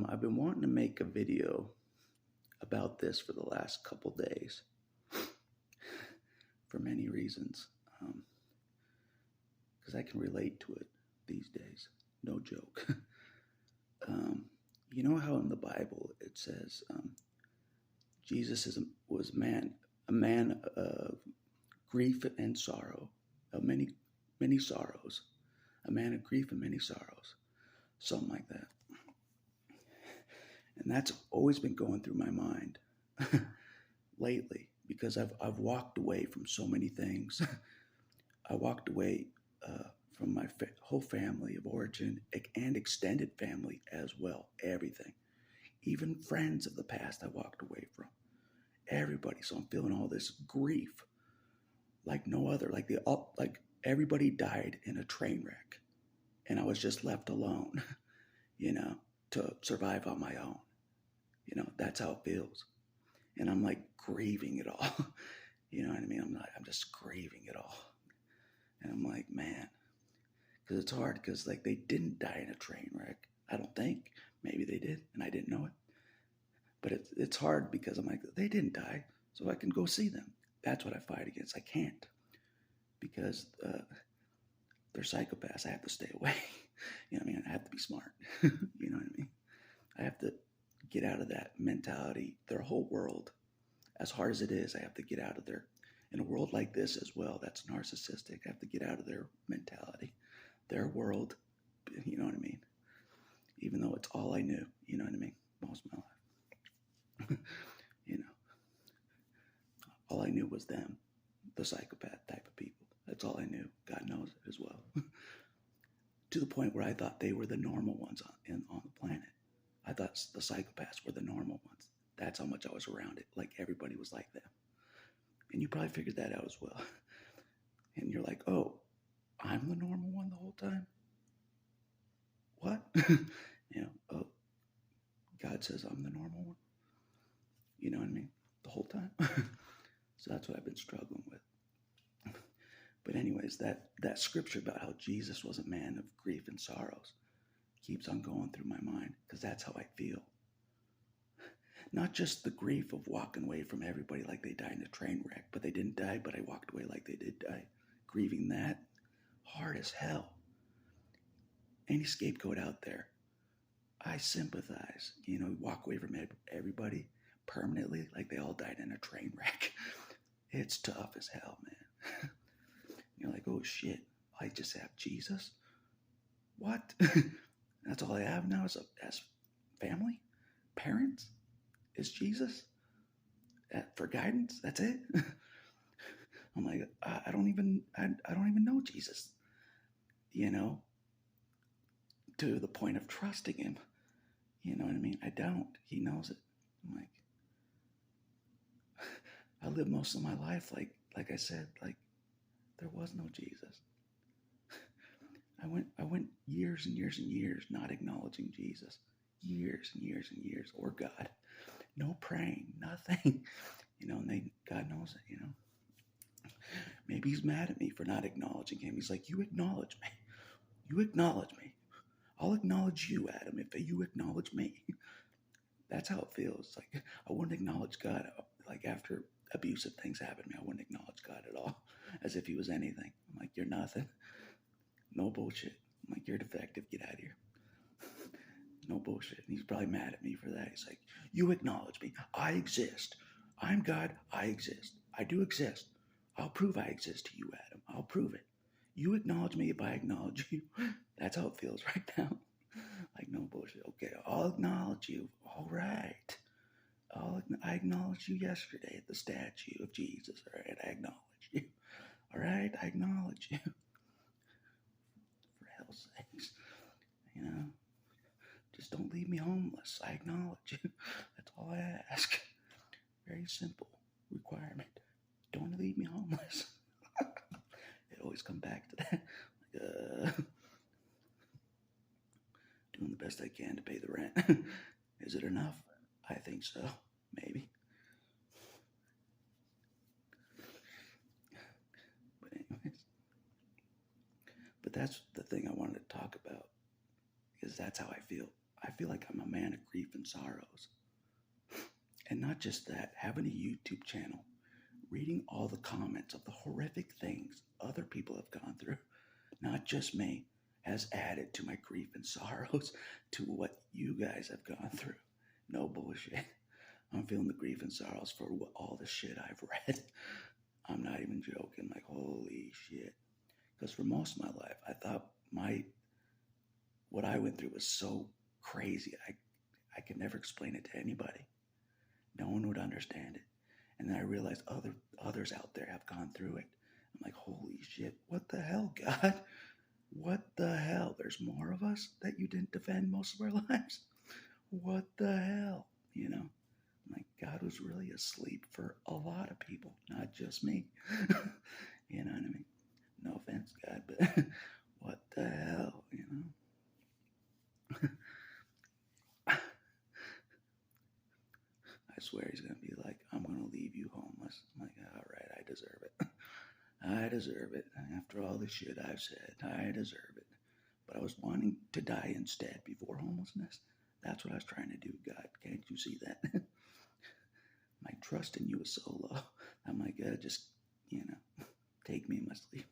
I've been wanting to make a video about this for the last couple days for many reasons. Because I can relate to it these days. No joke. You know how in the Bible it says Jesus was a man of grief and sorrow, of many sorrows, a man of grief and many sorrows, something like that. And that's always been going through my mind lately because I've walked away from so many things. I walked away from my whole family of origin and extended family as well. Everything, even friends of the past, I walked away from. Everybody. So I'm feeling all this grief, like no other. Like everybody died in a train wreck, and I was just left alone. To survive on my own. That's how it feels. And I'm like grieving it all. You know what I mean? I'm just grieving it all. And I'm like, man, because it's hard because like they didn't die in a train wreck. I don't think. Maybe they did, and I didn't know it. But it's hard because I'm like, they didn't die, so I can go see them. That's what I fight against. I can't because they're psychopaths. I have to stay away. You know what I mean? I have to be smart. You know what I mean? I have to get out of that mentality, their whole world. As hard as it is, I have to get out of there. In a world like this as well, that's narcissistic. I have to get out of their mentality, their world. You know what I mean? Even though it's all I knew, you know what I mean? Most of my life. All I knew was them, the psychopath type of people. That's all I knew. God knows it as well. To the point where I thought they were the normal ones on the planet. I thought the psychopaths were the normal ones. That's how much I was around it. Like everybody was like them. And you probably figured that out as well. And you're like, oh, I'm the normal one the whole time? What? Oh, God says I'm the normal one. You know what I mean? The whole time. So that's what I've been struggling with. But anyways, that scripture about how Jesus was a man of grief and sorrows keeps on going through my mind because that's how I feel. Not just the grief of walking away from everybody like they died in a train wreck, but they didn't die, but I walked away like they did die. Grieving that, hard as hell. Any scapegoat out there, I sympathize. Walk away from everybody permanently like they all died in a train wreck. It's tough as hell, man. You're like, oh shit, I just have Jesus? What? That's all I have now as family? Parents? Is Jesus? For guidance? That's it? I'm like, I don't even know Jesus, to the point of trusting him. You know what I mean? I don't. He knows it. I'm like, I lived most of my life like I said, like there was no Jesus. I went years and years and years not acknowledging Jesus. Years and years and years, or God. No praying, nothing. And God knows it, Maybe he's mad at me for not acknowledging him. He's like, you acknowledge me. You acknowledge me. I'll acknowledge you, Adam, if you acknowledge me. That's how it feels. Like, I wouldn't acknowledge God. Like, after abusive things happen to me, I wouldn't acknowledge God at all. As if he was anything. I'm like, you're nothing. No bullshit. I'm like, you're defective. Get out of here. No bullshit. And he's probably mad at me for that. He's like, you acknowledge me. I exist. I'm God. I exist. I do exist. I'll prove I exist to you, Adam. I'll prove it. You acknowledge me if I acknowledge you. That's how it feels right now. Like, no bullshit. Okay, I'll acknowledge you. All right. I acknowledged you yesterday at the statue of Jesus. All right, I acknowledge you. All right, I acknowledge you. For hell's sakes. Just don't leave me homeless. I acknowledge you. That's all I ask. Very simple requirement. Don't leave me homeless. It always come back to that. Doing the best I can to pay the rent. Is it enough? I think so. Maybe. But anyways. But that's the thing I wanted to talk about. Because that's how I feel. I feel like I'm a man of grief and sorrows. And not just that, having a YouTube channel, reading all the comments of the horrific things other people have gone through, not just me, has added to my grief and sorrows, to what you guys have gone through. No bullshit. I'm feeling the grief and sorrows for all the shit I've read. I'm not even joking. Like, holy shit. Because for most of my life, I thought what I went through was so crazy. I could never explain it to anybody. No one would understand it. And then I realized others out there have gone through it. I'm like, holy shit, what the hell, God? What the hell? There's more of us that you didn't defend most of our lives? What the hell? You know? Like, God was really asleep for a lot of people, not just me. You know what I mean? No offense, God, but what the hell, you know? I swear he's going to be like, I'm going to leave you homeless. I'm like, all right, I deserve it. I deserve it. After all the shit I've said, I deserve it. But I was wanting to die instead before homelessness. That's what I was trying to do, God. Can't you see that? My trust in you is so low. I'm like, just, take me in my sleep.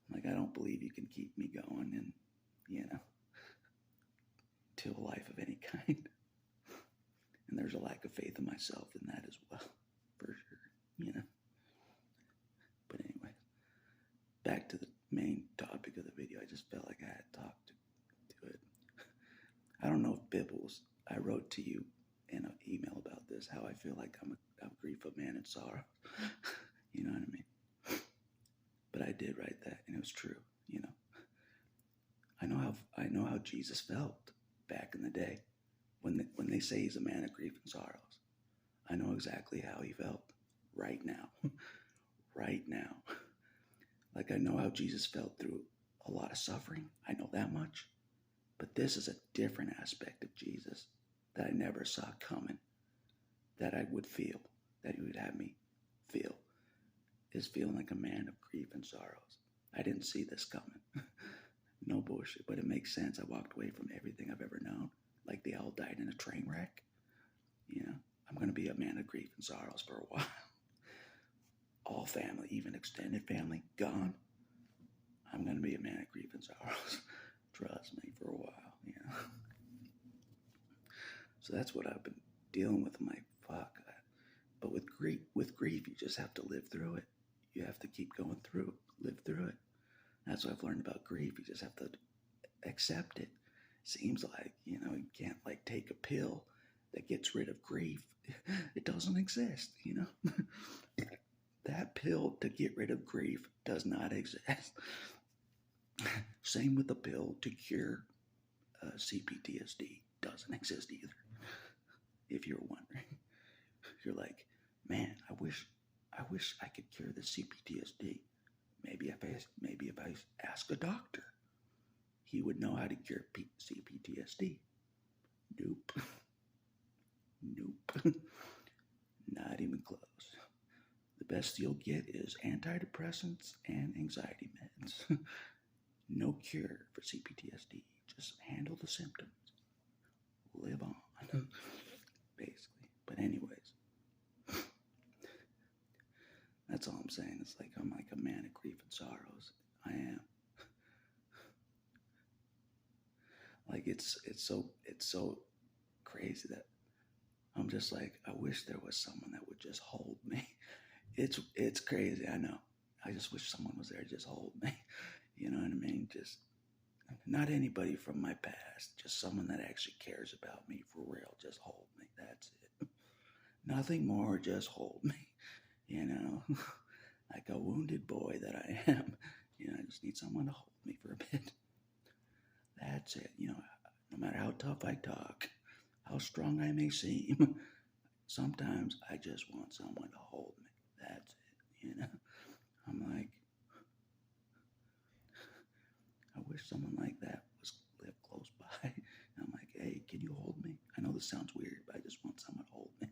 I'm like, I don't believe you can keep me going and, till a life of any kind. And there's a lack of faith in myself in that as well, for sure, But anyway, back to the main topic of the video. I just felt like I had talked to it. I don't know if Bibbles, I wrote to you in an email about this, how I feel like I'm a grief of man in sorrow. You know what I mean? But I did write that, and it was true, I know how Jesus felt back in the day when they say he's a man of grief and sorrows. I know exactly how he felt right now. Right now. Like, I know how Jesus felt through a lot of suffering. I know that much. But this is a different aspect of Jesus that I never saw coming, that I would feel, that he would have me feel, is feeling like a man of grief and sorrows. I didn't see this coming. No bullshit, but it makes sense. I walked away from everything I've ever known, like they all died in a train wreck. I'm going to be a man of grief and sorrows for a while. All family, even extended family, gone. I'm going to be a man of grief and sorrows. Trust me, for a while, So that's what I've been dealing with. My fuck. But with grief, you just have to live through it. You have to keep going through, live through it. That's what I've learned about grief. You just have to accept it. Seems like, you can't like take a pill that gets rid of grief. It doesn't exist, That pill to get rid of grief does not exist. Same with the pill to cure CPTSD. Doesn't exist either. If you're wondering, you're like, man, I wish I could cure the CPTSD. Maybe if I ask a doctor, he would know how to cure CPTSD. Nope. Nope. Not even close. The best you'll get is antidepressants and anxiety meds. No cure for CPTSD. Just handle the symptoms. Live on. Basically. But anyways, that's all I'm saying. It's like I'm like a man of grief and sorrows. I am. Like it's so crazy that I'm just like, I wish there was someone that would just hold me. It's crazy, I know. I just wish someone was there to just hold me. You know what I mean? Just not anybody from my past, just someone that actually cares about me for real. Just hold me. That's it. Nothing more, just hold me. Like a wounded boy that I am. I just need someone to hold me for a bit. That's it. No matter how tough I talk, how strong I may seem, sometimes I just want someone to hold me. That's it. I'm like, I wish someone like that lived close by. And I'm like, hey, can you hold me? I know this sounds weird, but I just want someone to hold me.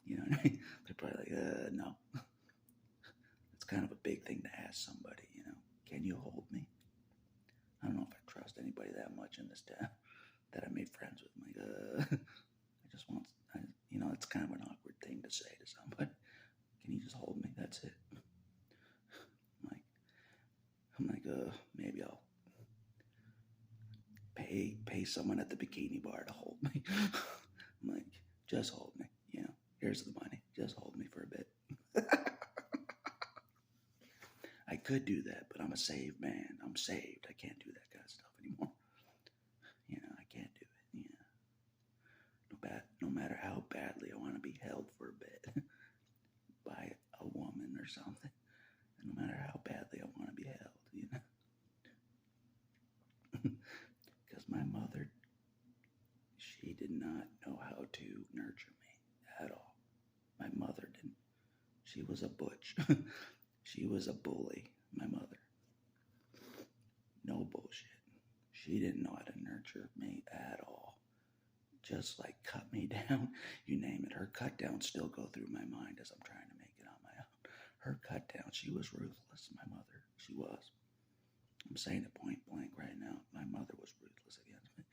You know what I mean? They're probably like, no. It's kind of a big thing to ask somebody, Can you hold me? I don't know if I trust anybody that much in this town. that I made friends with. I'm like, I just want, it's kind of an awkward thing to say to somebody. Can you just hold me? That's it. I'm like, maybe I'll pay someone at the bikini bar to hold me. I'm like, just hold me. Here's the money. Just hold me for a bit. I could do that, but I'm a saved man. I'm saved. I can't do that kind of stuff anymore. I can't do it. No matter how badly I want to be held for a bit by a woman or something. No matter how badly I want to be held, Because my mother, she did not know how to nurture me at all. My mother didn't. She was a butch. She was a bully, my mother. No bullshit. She didn't know how to nurture me at all. Just like cut me down, you name it. Her cut downs still go through my mind as I'm trying to make it on my own. Her cut down, she was ruthless, my mother. She was. I'm saying it point blank right now. My mother was ruthless against me.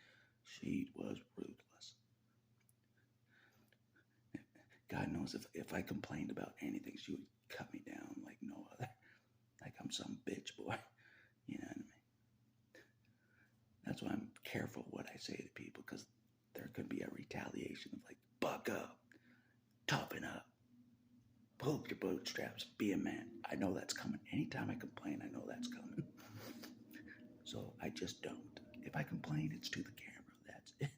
She was ruthless. God knows if I complained about anything, she would cut me down like no other. Like I'm some bitch boy. You know what I mean? That's why I'm careful what I say to people, because there could be a retaliation of like, buck up, toughen up, pull up your bootstraps, be a man. I know that's coming. Anytime I complain, I know that's coming. So I just don't. If I complain, it's to the camera. That's it.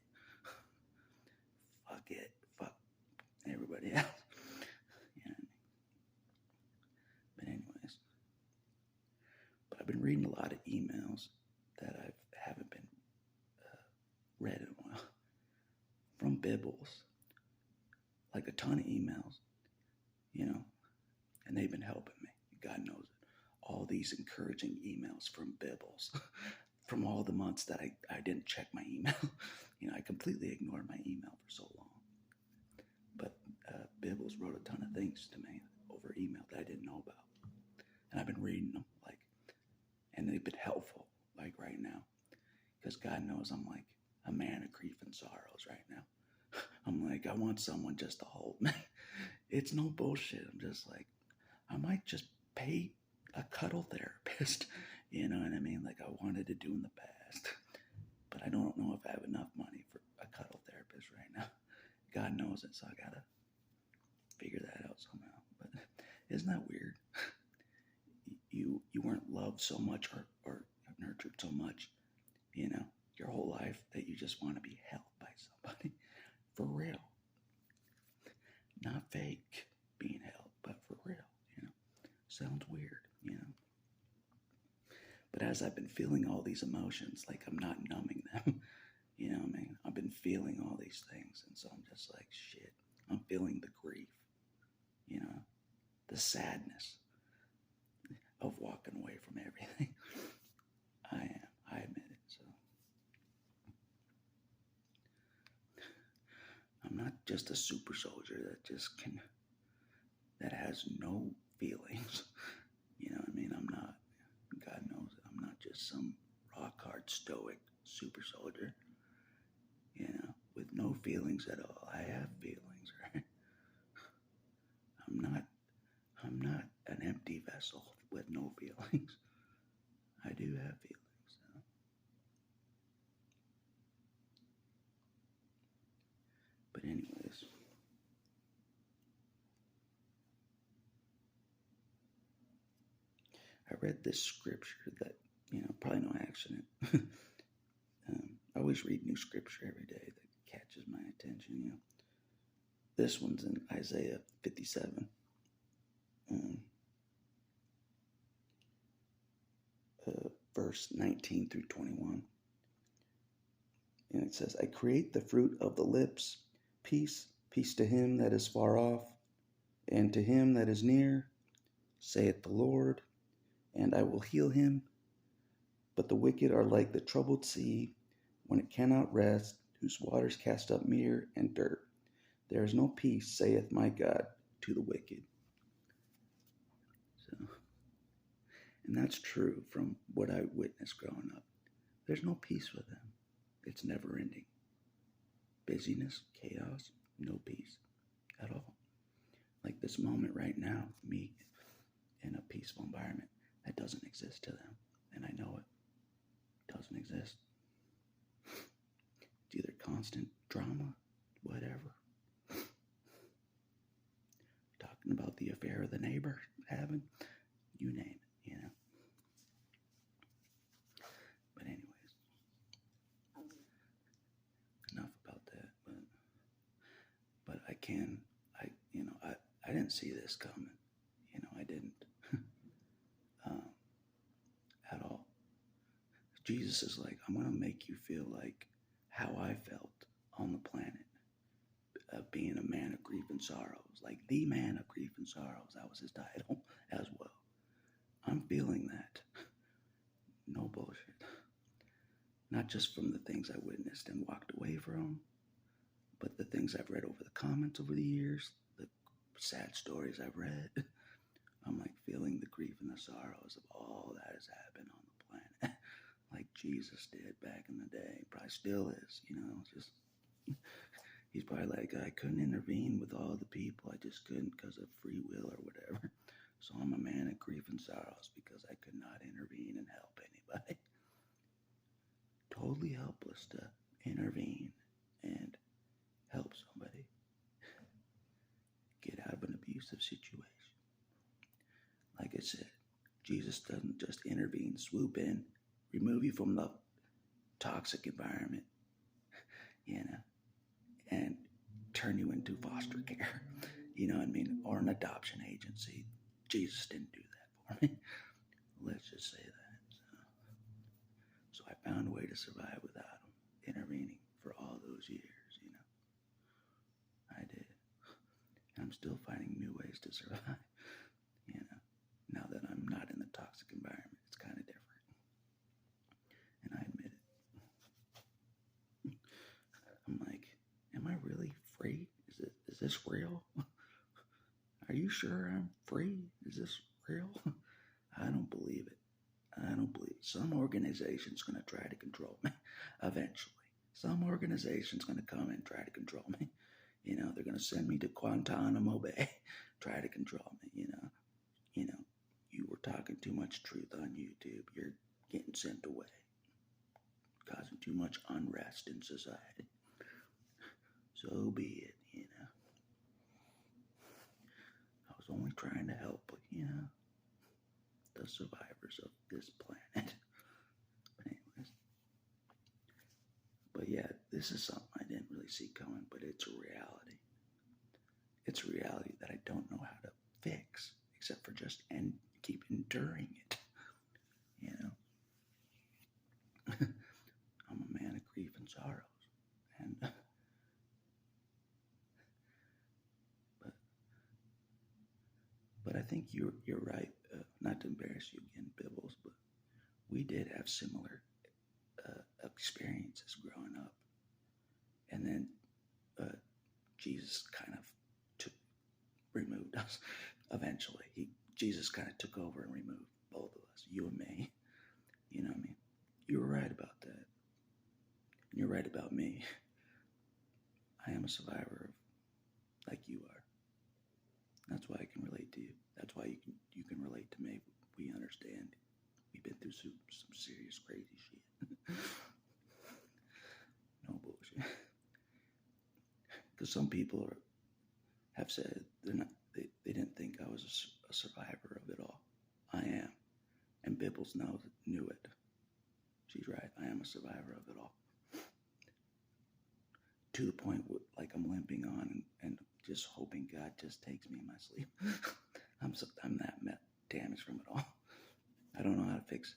Fuck it. Fuck everybody else. But anyways. But I've been reading a lot of emails that I haven't been read in a while. From Bibbles. Like a ton of emails. And they've been helping me. God knows it. All these encouraging emails from Bibbles. From all the months that I didn't check my email. I completely ignored my email for so long. But Bibbles wrote a ton of things to me over email that I didn't know about. And I've been reading them, and they've been helpful, right now. Because God knows I'm like a man of grief and sorrows right now. I'm like, I want someone just to hold me. It's no bullshit. I'm just like, I might just pay a cuddle therapist. You know what I mean? Like I wanted to do in the past. But I don't know if I have enough money for a cuddle therapist right now. God knows it, so I gotta figure that out somehow. But isn't that weird? You weren't loved so much or nurtured so much, your whole life, that you just want to be held by somebody. For real. Not fake being held, but for real, Sounds weird, But as I've been feeling all these emotions, like I'm not numbing them, I've been feeling all these things, and so I'm just like, shit, I'm feeling the grief, the sadness of walking away from everything. I admit it, so. I'm not just a super soldier that has no feelings. You know what I mean? I'm not, God knows it, I'm not just some rock hard stoic super soldier, with no feelings at all. I have feelings, right? I'm not an empty vessel with no feelings. I do have feelings. So. But anyways, I read this scripture that, probably no accident. I always read new scripture every day that catches my attention, This one's in Isaiah 57. Verse 19 through 21. And it says, I create the fruit of the lips, peace, peace to him that is far off, and to him that is near, saith the Lord, and I will heal him. But the wicked are like the troubled sea, when it cannot rest, whose waters cast up mire and dirt. There is no peace, saith my God, to the wicked. So, and that's true from what I witnessed growing up. There's no peace with them. It's never ending. busyness, chaos, no peace at all. Like this moment right now, me in a peaceful environment, that doesn't exist to them. And I know it doesn't exist. It's either constant drama, whatever. Talking about the affair of the neighbor having, you name it, But anyways, enough about that. But I didn't see this coming. I didn't um, at all. Jesus is like, I'm going to make you feel like how I felt on the planet of being a man of grief and sorrows, like the man of grief and sorrows. That was his title as well. I'm feeling that. No bullshit. Not just from the things I witnessed and walked away from, but the things I've read over the comments over the years, the sad stories I've read. I'm like feeling the grief and the sorrows of all that has happened on the planet. Like Jesus did back in the day. Probably still is, just he's probably like, I couldn't intervene with all the people. I just couldn't because of free will or whatever. So I'm a man of grief and sorrows because I could not intervene and help anybody. Totally helpless to intervene and help somebody get out of an abusive situation. Like I said, Jesus doesn't just intervene, swoop in, remove you from the toxic environment, and turn you into foster care, or an adoption agency. Jesus didn't do that for me. Let's just say that. So I found a way to survive without him intervening for all those years, I did. And I'm still finding new ways to survive, now that I'm not in the toxic environment. It's kind of different. And I admit it. I'm like, am I really free? Is this real? Are you sure I'm free? Is this real? I don't believe it. Some organization's going to try to control me eventually. Some organization's going to come and try to control me. They're going to send me to Guantanamo Bay, try to control me, you were talking too much truth on YouTube. You're getting sent away, causing too much unrest in society. So be it, I was only trying to help, the survivors of this planet. But anyways. But yeah, this is something I didn't really see coming, but it's a reality. It's a reality that I don't know how to fix, except for just keep enduring it. I'm a man of grief and sorrows, and but I think you're right. Not to embarrass you again, Bibbles, but we did have similar experiences growing up, and then Jesus kind of removed us. Eventually, Jesus kind of took over and removed both of us, you and me. You know what I mean? You were right about that. And you're right about me. I am a survivor of, like you are. That's why I can relate to you. That's why you can relate to me. We understand. We've been through some serious crazy shit. No bullshit. Because some people have said they didn't think I was a survivor of it all. I am. And Bibbles knew it. She's right. I am a survivor of it all. To the point where, like, I'm limping on and just hoping God just takes me in my sleep. I'm that damaged from it all. I don't know how to fix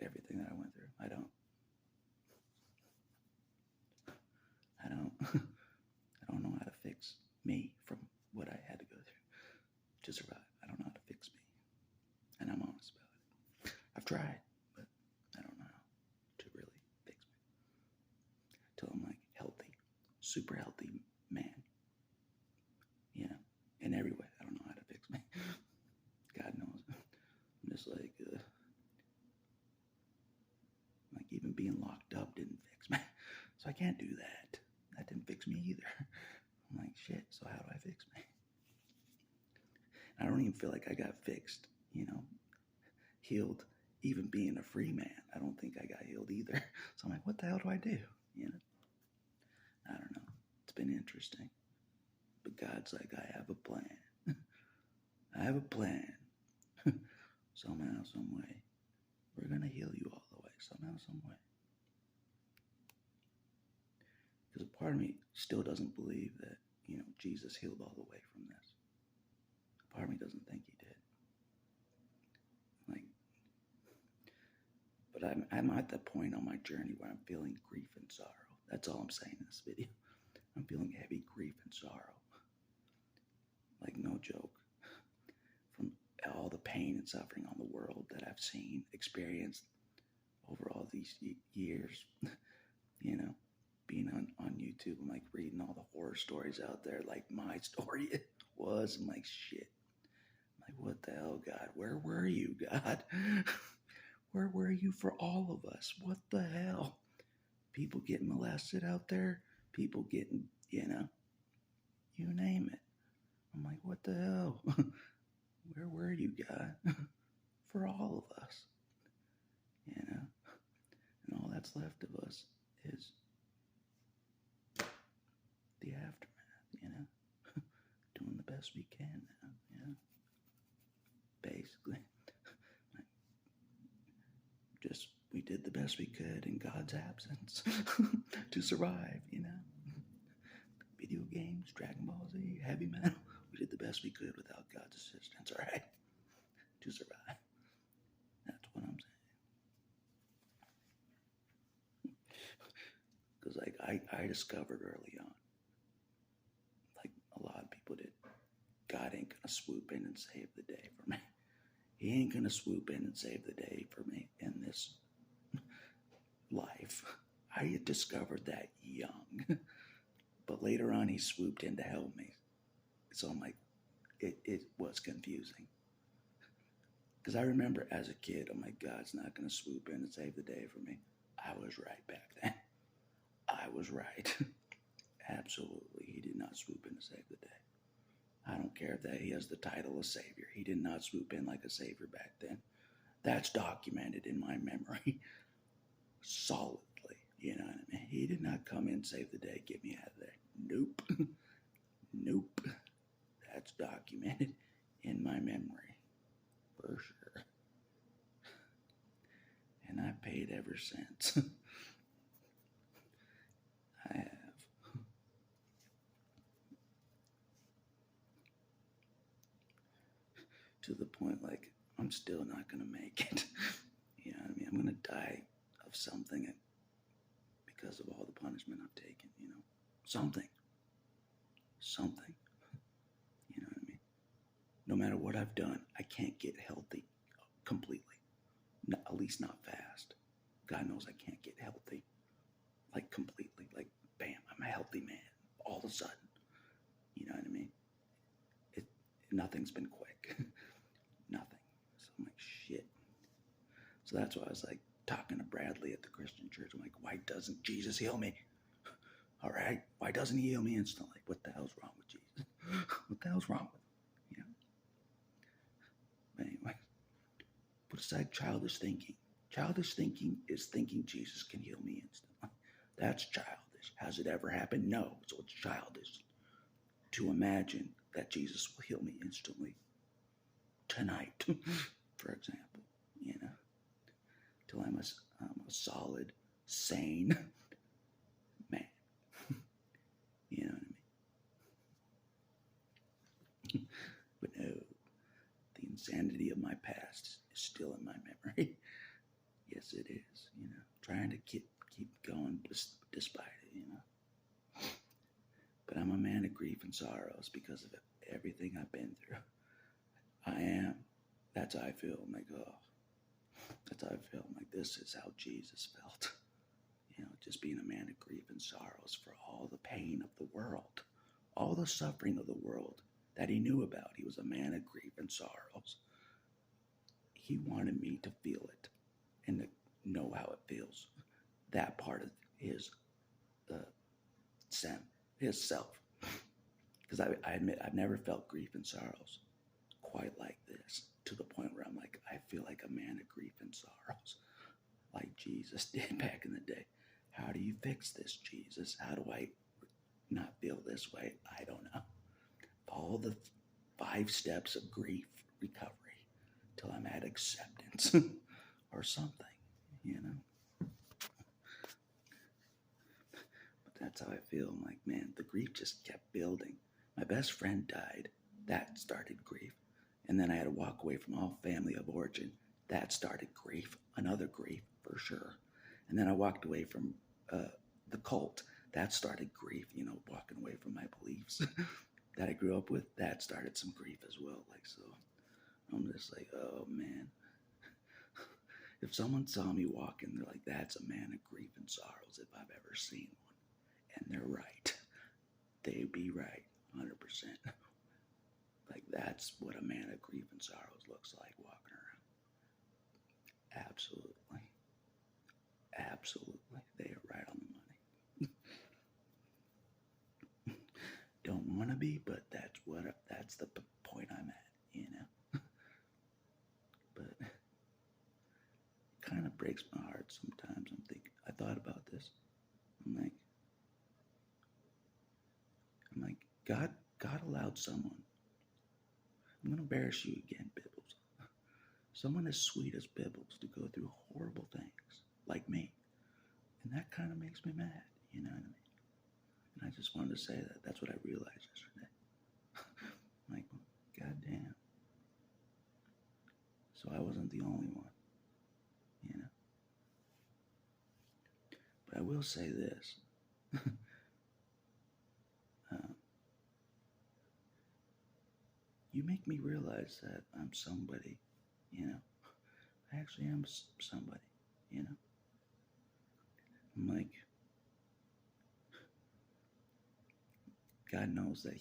everything that I went through. I don't. I don't know how to fix me from what I had to go through to survive. I don't know how to fix me. And I'm honest about it. I've tried, but I don't know how to really fix me. Till I'm like healthy, super healthy man. In every way. I don't know how to fix me. God knows. I'm just like even being locked up didn't fix me. So I can't do that. That didn't fix me either. I'm like, shit, so how do I fix me? I don't even feel like I got fixed, healed, even being a free man. I don't think I got healed either. So I'm like, what the hell do I do? I don't know. It's been interesting. But God's like, I have a plan. I have a plan. Somehow, some way. We're going to heal you all the way. Somehow, some way. Because a part of me still doesn't believe that, Jesus healed all the way from this. A part of me doesn't think he did. But I'm at that point on my journey where I'm feeling grief and sorrow. That's all I'm saying in this video. I'm feeling heavy grief and sorrow. Like, no joke. From all the pain and suffering on the world that I've seen, experienced over all these years, being on YouTube. I'm like reading all the horror stories out there, like my story was. I'm like, shit. I'm like, what the hell, God? Where were you, God? Where were you for all of us? What the hell? People getting molested out there, people getting, you name it. I'm like, what the hell? Where were you, God? For all of us, and all that's left of us is the aftermath, doing the best we can now, basically. Just, we did the best we could in God's absence to survive, Video games, Dragon Ball Z, heavy metal. We did the best we could without God's assistance, all right? To survive. That's what I'm saying. Because, I discovered early on, like a lot of people did, God ain't going to swoop in and save the day for me. He ain't going to swoop in and save the day for me in this life. I had discovered that young. But later on, he swooped in to help me. So I'm like, it was confusing. Because I remember as a kid, I'm like, God's not going to swoop in and save the day for me. I was right back then. I was right. Absolutely. He did not swoop in to save the day. I don't care that he has the title of Savior. He did not swoop in like a Savior back then. That's documented in my memory solidly. You know what I mean? He did not come in, save the day, get me out of there. Nope. Nope. That's documented in my memory. For sure. And I paid ever since. I have. To the point, like, I'm still not going to make it. You know what I mean? I'm going to die of something because of all the punishment I've taken, Something. Something. You know what I mean? No matter what I've done, I can't get healthy completely. At least not fast. God knows I can't get healthy. Like, completely. Like, bam, I'm a healthy man. All of a sudden. You know what I mean? Nothing's been quick. Nothing. So I'm like, shit. So that's why I was like talking to Bradley at the Christian church. I'm like, why doesn't Jesus heal me? All right. Why doesn't he heal me instantly? What the hell's wrong with Jesus? What the hell's wrong with him? But anyway, put aside childish thinking. Childish thinking is thinking Jesus can heal me instantly. That's childish. Has it ever happened? No. So it's childish to imagine that Jesus will heal me instantly tonight, for example, till I'm a solid, sane man. You know what I mean? But no, the insanity of my past is still in my memory. Yes, it is, trying to keep going despite it, But I'm a man of grief and sorrows because of everything I've been through. I am. That's how I feel. I'm like, oh. That's how I feel. I'm like, this is how Jesus felt. Just being a man of grief and sorrows for all the pain of the world, all the suffering of the world that he knew about. He was a man of grief and sorrows. He wanted me to feel it and to know how it feels. That part of his his self. Because I admit I've never felt grief and sorrows quite like this, to the point where I'm like, I feel like a man of grief and sorrows, like Jesus did back in the day. How do you fix this, Jesus? How do I not feel this way? I don't know. Follow the 5 steps of grief recovery till I'm at acceptance or something, you know? But that's how I feel. I'm like, man, the grief just kept building. My best friend died. That started grief. And then I had to walk away from all family of origin. That started grief. Another grief, for sure. And then I walked away from the cult. That started grief, you know, walking away from my beliefs that I grew up with. That started some grief as well. Like, so I'm just like, oh, man. If someone saw me walking, they're like, that's a man of grief and sorrows if I've ever seen one. And they're right. They be right, 100%. Like, that's what a man of grief and sorrows looks like walking around. Absolutely. Absolutely. They are right on the money. Don't want to be, but that's the point I'm at, you know? But it kind of breaks my heart sometimes. I'm thinking, I thought about this. I'm like, God allowed someone. I'm going to embarrass you again, Bibbles. Someone as sweet as Bibbles to go through horrible things like me. And that kind of makes me mad, you know what I mean? And I just wanted to say that. That's what I realized yesterday. Like, goddamn. So I wasn't the only one, you know? But I will say this. You make me realize that I'm somebody, you know? I actually am somebody, you know? I'm like, God knows that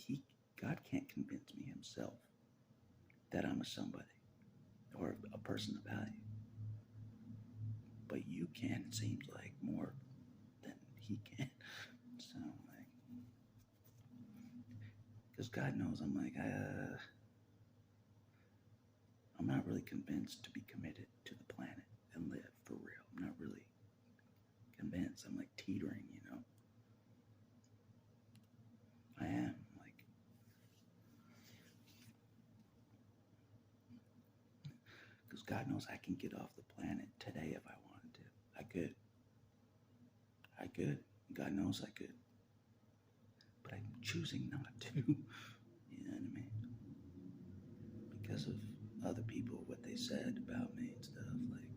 God can't convince me himself that I'm a somebody or a person of value. But you can, it seems like, more than he can. So, like, because God knows I'm like, I'm not really convinced to be committed to the planet and live for real. I'm not really convinced. I'm like teetering, you know? I am, like, because God knows I can get off the planet today if I wanted to. I could. God knows I could. But I'm choosing not to. You know what I mean? Because of other people, what they said about me and stuff. Like,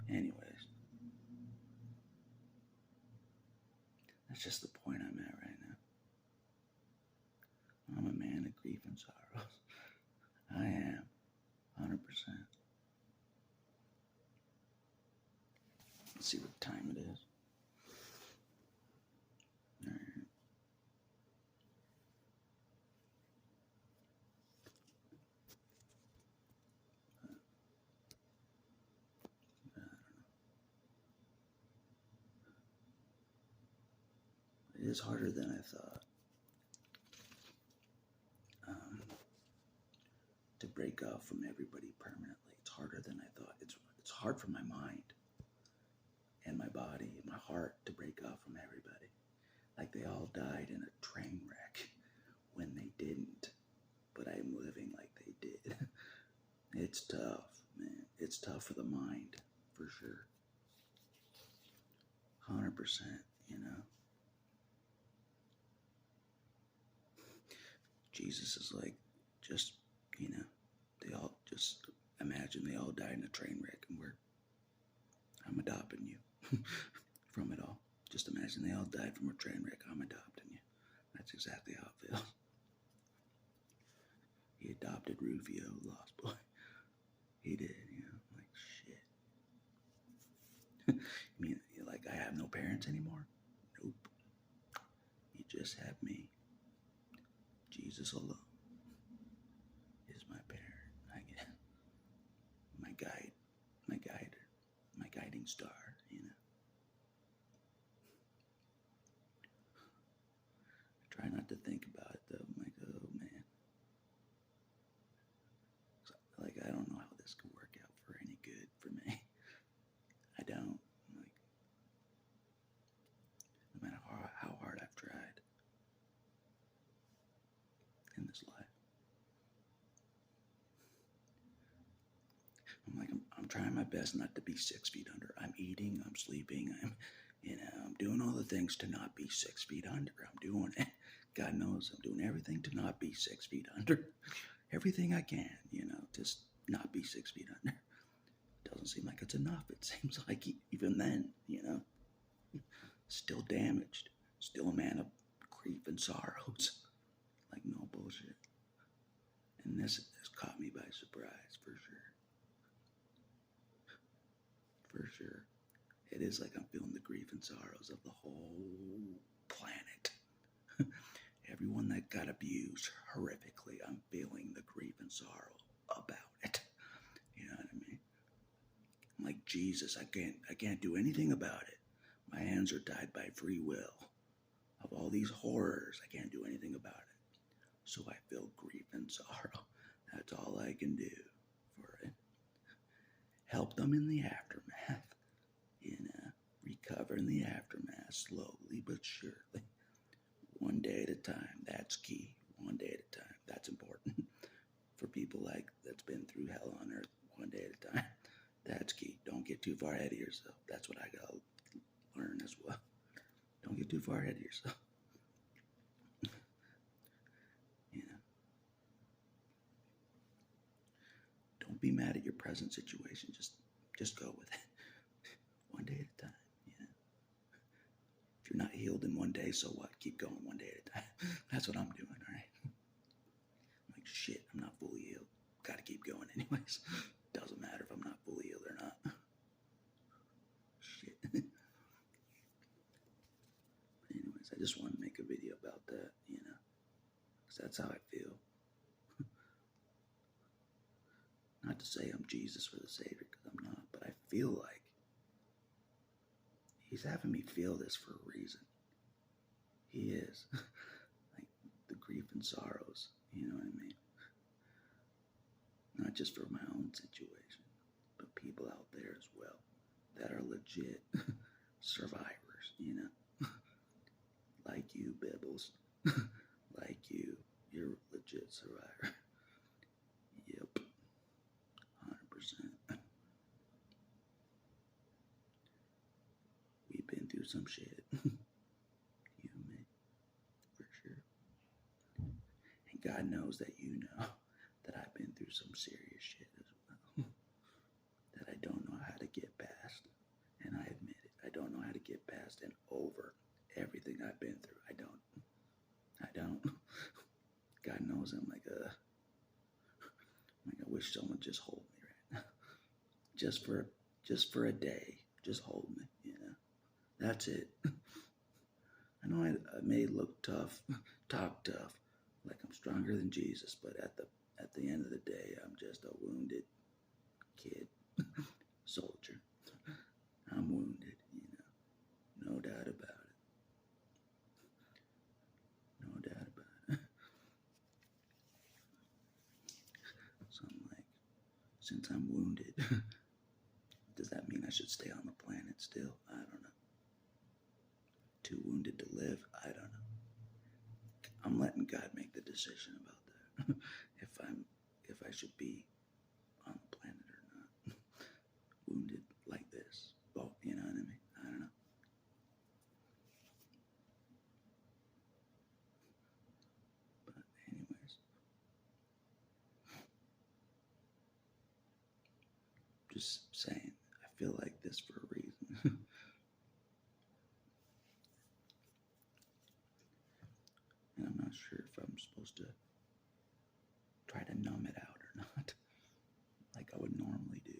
anyways, that's just the point I'm at right now. I'm a man of grief and sorrows. I am, 100%. Let's see what time it is. All right. It is harder than I thought to break off from everybody permanently. It's harder than I thought. It's hard for my mind and my body and my heart to break off from everybody. Like they all died in a train wreck when they didn't, but I'm living like they did. It's tough, man. It's tough for the mind, for sure. 100%, you know. Jesus is like, just, you know, they all just imagine they all died in a train wreck and I'm adopting you from it all. Just imagine they all died from a train wreck. I'm adopting you. That's exactly how it feels. He adopted Rufio, Lost Boy. He did, you know, like shit. You mean, like, I have no parents anymore? Nope. You just have me. Jesus alone is my parent, I guess. My guide, my guiding star, you know. to think about it though. I'm like, oh man. Like, I don't know how this could work out for any good for me. I don't. Like, no matter how hard I've tried in this life. I'm trying my best not to be 6 feet under. I'm eating, I'm sleeping, I'm doing all the things to not be 6 feet under. I'm doing it. God knows I'm doing everything to not be 6 feet under. Everything I can, just not be 6 feet under. Doesn't seem like it's enough. It seems like even then, still damaged, still a man of grief and sorrows. Like, no bullshit. And this has caught me by surprise, for sure. For sure. It is like I'm feeling the grief and sorrows of the whole planet. Everyone that got abused horrifically, I'm feeling the grief and sorrow about it. You know what I mean? I'm like, Jesus, I can't do anything about it. My hands are tied by free will. Of all these horrors, I can't do anything about it. So I feel grief and sorrow. That's all I can do for it. Help them in the aftermath. Recover in the aftermath, slowly but surely. One day at a time. That's key. One day at a time. That's important. For people like that's been through hell on earth. One day at a time. That's key. Don't get too far ahead of yourself. That's what I gotta learn as well. Don't get too far ahead of yourself. Don't be mad at your present situation. Just go with it. One day at a time. If you're not healed in one day, so what? Keep going one day at a time. That's what I'm doing, all right? I'm like, shit, I'm not fully healed. Gotta keep going anyways. Doesn't matter if I'm not fully healed or not. Shit. But anyways, I just want to make a video about that, because that's how I feel. Not to say I'm Jesus or the Savior, because I'm not, but I feel like He's having me feel this for a reason. He is. Like, the grief and sorrows, you know what I mean? Not just for my own situation, but people out there as well that are legit survivors, Like you, Bibbles. Like you. You're a legit survivor. Yep. 100%. We've been through some shit. You and me. For sure. And God knows that you know that I've been through some serious shit as well. That I don't know how to get past. And I admit it. I don't know how to get past and over everything I've been through. I don't. God knows I'm like I wish someone would just hold me right now. Just for a day. Just hold me, That's it. I know I may look tough, talk tough, like I'm stronger than Jesus, but at the end of the day, I'm just a wounded kid, soldier. I'm wounded, no doubt about it. No doubt about it. So I'm like, since I'm wounded, does that mean I should stay on the planet still? I don't know. Too wounded to live? I don't know. I'm letting God make the decision about that. if I should be on the planet or not. Wounded like this. Well, you know what I mean? I don't know. But anyways. Just saying, I feel like this for a reason. And I'm not sure if I'm supposed to try to numb it out or not, like I would normally do,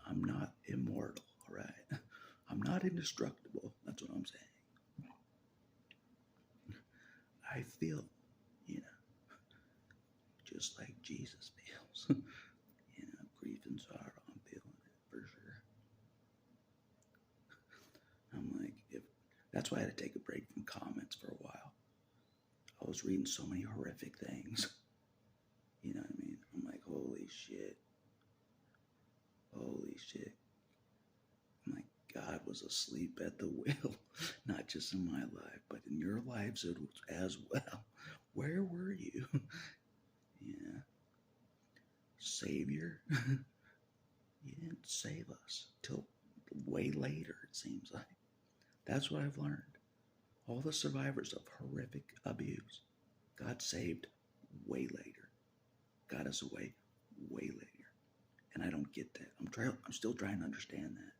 I'm not immortal, all right? I'm not indestructible. That's what I'm saying. I feel, just like Jesus feels, grief and sorrow. I'm feeling it for sure. I'm like, That's why I had to take a break from comments for a while. I was reading so many horrific things. You know what I mean? I'm like, holy shit. Holy shit. My God was asleep at the wheel, not just in my life, but in your lives as well. Where were you? Yeah. Savior, you didn't save us till way later, it seems like. That's what I've learned. All the survivors of horrific abuse, God saved way later. Got us away way later. And I don't get that. I'm still trying to understand that.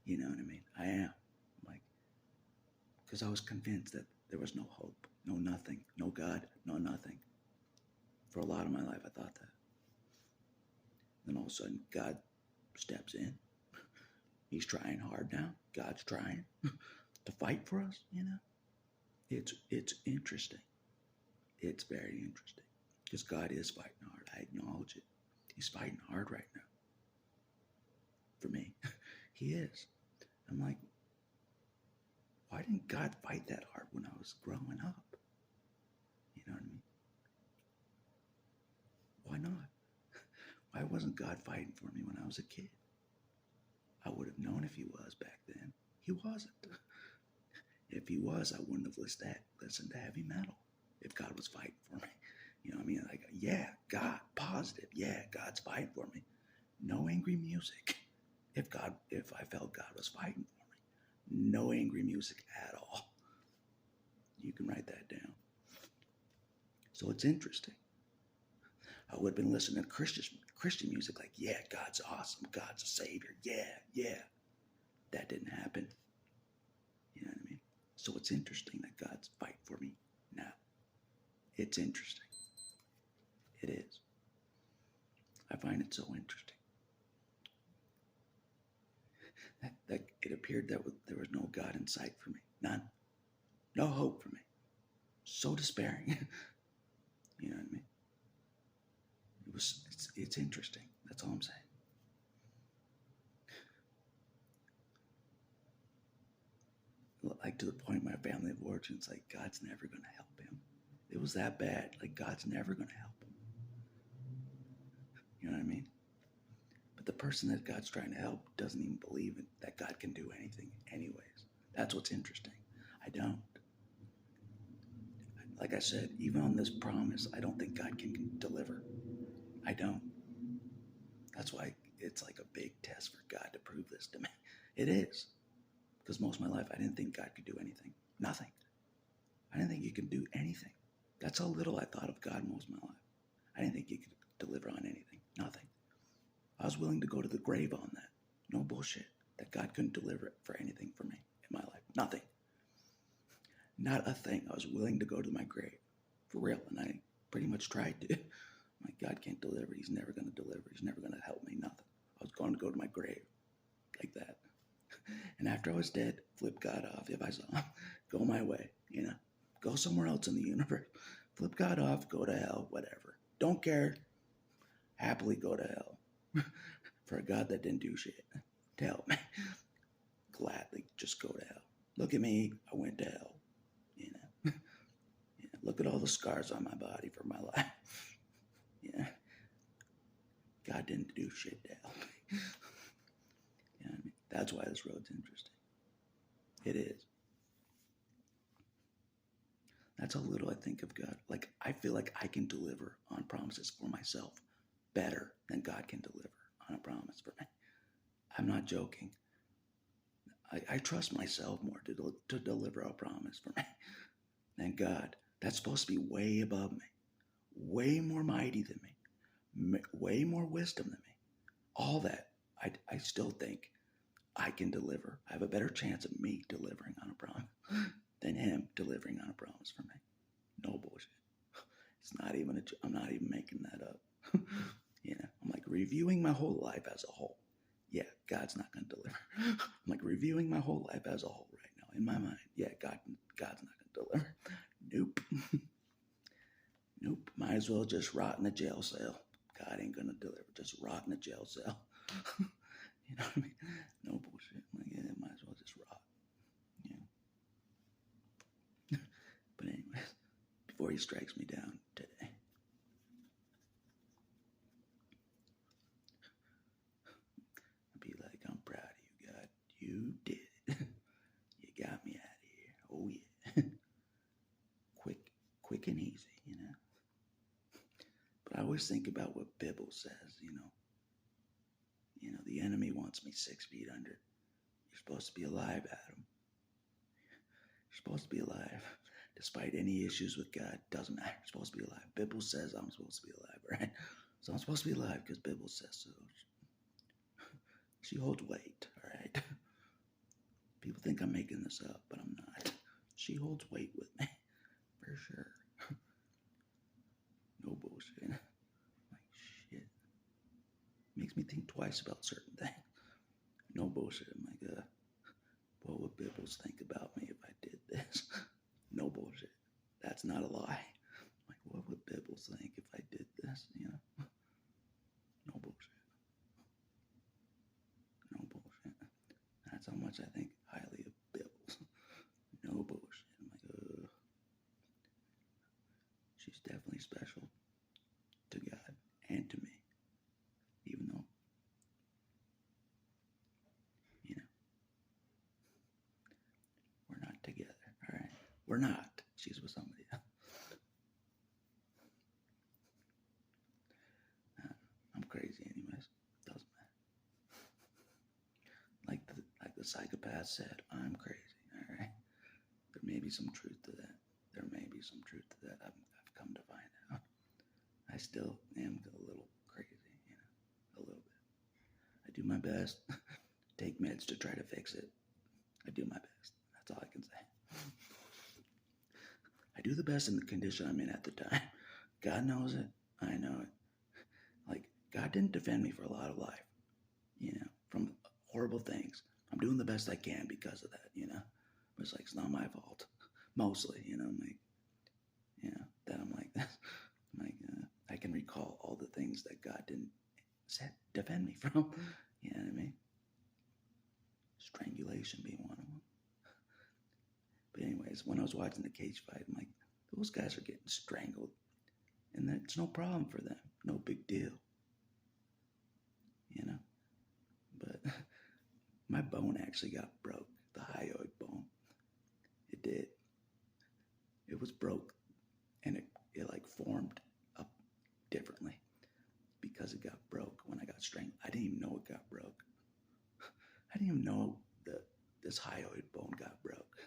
You know what I mean? I am. Like, because I was convinced that there was no hope, no nothing, no God, no nothing. For a lot of my life, I thought that. Then all of a sudden, God steps in. He's trying hard now. God's trying to fight for us, you know? It's interesting. It's very interesting. Because God is fighting hard. I acknowledge it. He's fighting hard right now. For me. He is. I'm like, why didn't God fight that hard when I was growing up? You know what I mean? Why not? Why wasn't God fighting for me when I was a kid? I would have known if he was back then. He wasn't. If he was, I wouldn't have listened to heavy metal if God was fighting for me. You know what I mean? Like, yeah, God, positive. Yeah, God's fighting for me. No angry music. If I felt God was fighting for me. No angry music at all. You can write that down. So it's interesting. I would have been listening to Christian music like, yeah, God's awesome. God's a savior. Yeah. That didn't happen. You know what I mean? So it's interesting that God's fighting for me now. It's interesting. It is. I find it so interesting. That it appeared that there was no God in sight for me. None. No hope for me. So despairing. You know what I mean? It's interesting. That's all I'm saying. Like, to the point my family of origin, it's like God's never going to help him. It was that bad. Like, God's never going to help him. You know what I mean? But the person that God's trying to help doesn't even believe that God can do anything anyways. That's what's interesting. I don't. Like I said, even on this promise, I don't think God can deliver. I don't. That's why it's like a big test for God to prove this to me. It is. Because most of my life, I didn't think God could do anything. Nothing. I didn't think he could do anything. That's how little I thought of God most of my life. I didn't think he could deliver on anything. Nothing. I was willing to go to the grave on that. No bullshit. That God couldn't deliver it for anything for me in my life. Nothing. Not a thing. I was willing to go to my grave. For real. And I pretty much tried to. My God can't deliver. He's never going to deliver. He's never going to help me. Nothing. I was going to go to my grave. Like that. And after I was dead, flip God off if I saw him. Go my way. You know. Go somewhere else in the universe. Flip God off. Go to hell. Whatever. Don't care. Happily go to hell. For a God that didn't do shit to help me. Gladly just go to hell. Look at me. I went to hell. You know. Yeah, look at all the scars on my body for my life. Yeah. God didn't do shit to help me. You know what I mean? That's why this road's interesting. It is. That's how little I think of God. Like, I feel like I can deliver on promises for myself better than God can deliver on a promise for me. I'm not joking. I trust myself more to deliver a promise for me than God. That's supposed to be way above me, way more mighty than me, way more wisdom than me. All that, I still think I can deliver. I have a better chance of me delivering on a promise than him delivering on a promise for me. No bullshit. It's not even I'm not even making that up. You know, I'm like reviewing my whole life as a whole. Yeah, God's not going to deliver. I'm like reviewing my whole life as a whole right now in my mind. Yeah, God's not going to deliver. Nope. Nope. Might as well just rot in a jail cell. God ain't going to deliver. Just rot in a jail cell. You know what I mean? No bullshit. I'm like, yeah, might as well just rot. before he strikes me down today. I'll be like, I'm proud of you, God. You did it. You got me out of here. Oh, yeah. Quick and easy, you know. But I always think about what Bible says, you know. You know, the enemy wants me 6 feet under. You're supposed to be alive, Adam. You're supposed to be alive. Despite any issues with God, doesn't matter. You're supposed to be alive. Bible says I'm supposed to be alive, right? So I'm supposed to be alive because Bible says so. She holds weight, all right? People think I'm making this up, but I'm not. She holds weight with me, for sure. No bullshit. Like, shit. Makes me think twice about certain things. No bullshit. I'm like, what would Bibbles think about me if I did this? No bullshit. That's not a lie. Like, what would Bibbles think if I did this? You know? No bullshit. No bullshit. That's how much I think highly of Bibbles. No bullshit. I'm like, she's definitely special to God and to me. Even though, you know, we're not together, all right? We're not. She's with somebody else. I'm crazy anyways. Doesn't matter. Like the psychopath said, I'm crazy, all right? There may be some truth to that. There may be some truth to that. I've come to find out. I still am a little crazy, you know, a little bit. I do my best. Take meds to try to fix it. I do my best. That's all I can say. I do the best in the condition I'm in at the time. God knows it. I know it. Like, God didn't defend me for a lot of life, you know, from horrible things. I'm doing the best I can because of that, you know. But it's like, it's not my fault. Mostly, you know, I'm like, you know, that I'm like this. I'm like, I can recall all the things that God didn't defend me from. You know what I mean? Strangulation being one of them. But anyways, when I was watching the cage fight, I'm like, those guys are getting strangled. And that's no problem for them. No big deal. You know? But my bone actually got broke. The hyoid bone. It did. It was broke. And it like formed up differently. Because it got broke when I got strangled. I didn't even know it got broke. I didn't even know this hyoid bone got broke.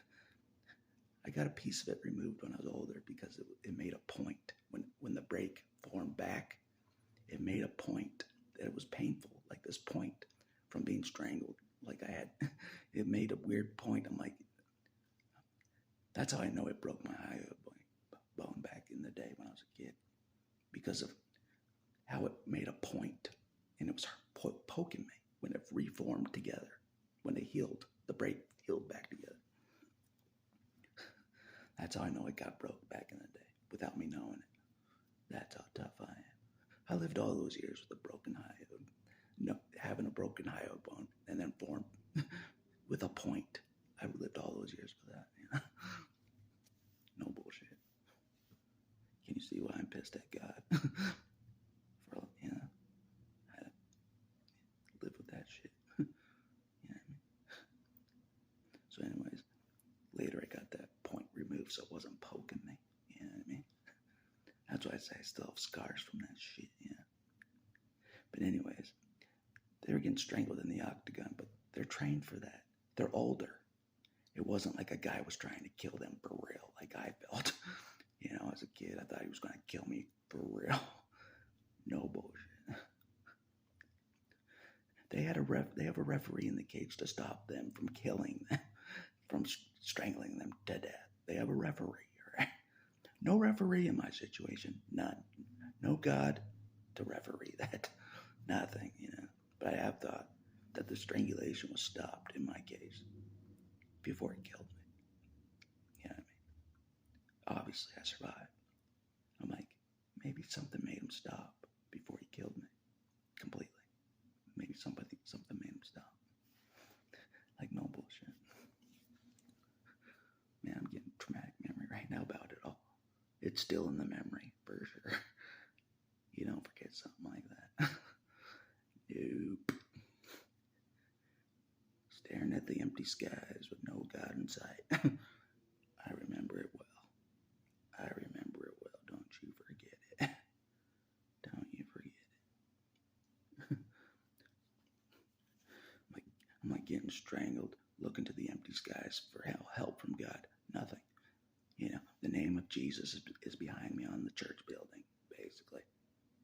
I got a piece of it removed when I was older because it made a point. When the break formed back, it made a point that it was painful, like this point from being strangled. Like it made a weird point. I'm like, that's how I know it broke my hyoid bone back in the day when I was a kid. Because of how it made a point, and it was poking me when it reformed together. When it healed, the break healed back together. That's how I know it got broke back in the day, without me knowing it. That's how tough I am. I lived all those years with a broken hyoid, having a broken hyoid bone, and then formed with a point. I lived all those years with that, you know? No bullshit. Can you see why I'm pissed at God? For, you know, I live with that shit. You know what I mean? So anyways, later I got that point removed so it wasn't poking me. You know what I mean? That's why I say I still have scars from that shit, yeah. But anyways, they were getting strangled in the octagon, but they're trained for that. They're older. It wasn't like a guy was trying to kill them for real, like I felt. You know, as a kid, I thought he was going to kill me for real. No bullshit. They have a referee in the cage to stop them from killing them, from strangling them to death. They have a referee, right? No referee in my situation. None. No God to referee that. Nothing, you know. But I have thought that the strangulation was stopped in my case before he killed me. You know what I mean? Obviously, I survived. I'm like, maybe something made him stop before he killed me completely. Maybe something made him stop. Like, no bullshit. Man, I'm getting traumatic memory right now about it all. it's still in the memory, for sure. You don't forget something like that. Nope. Staring at the empty skies with no God in sight. I remember it well. I remember it well. Don't you forget it. Don't you forget it. I'm like getting strangled, looking to the empty skies for help from God. Nothing. You know, the name of Jesus is behind me on the church building, basically.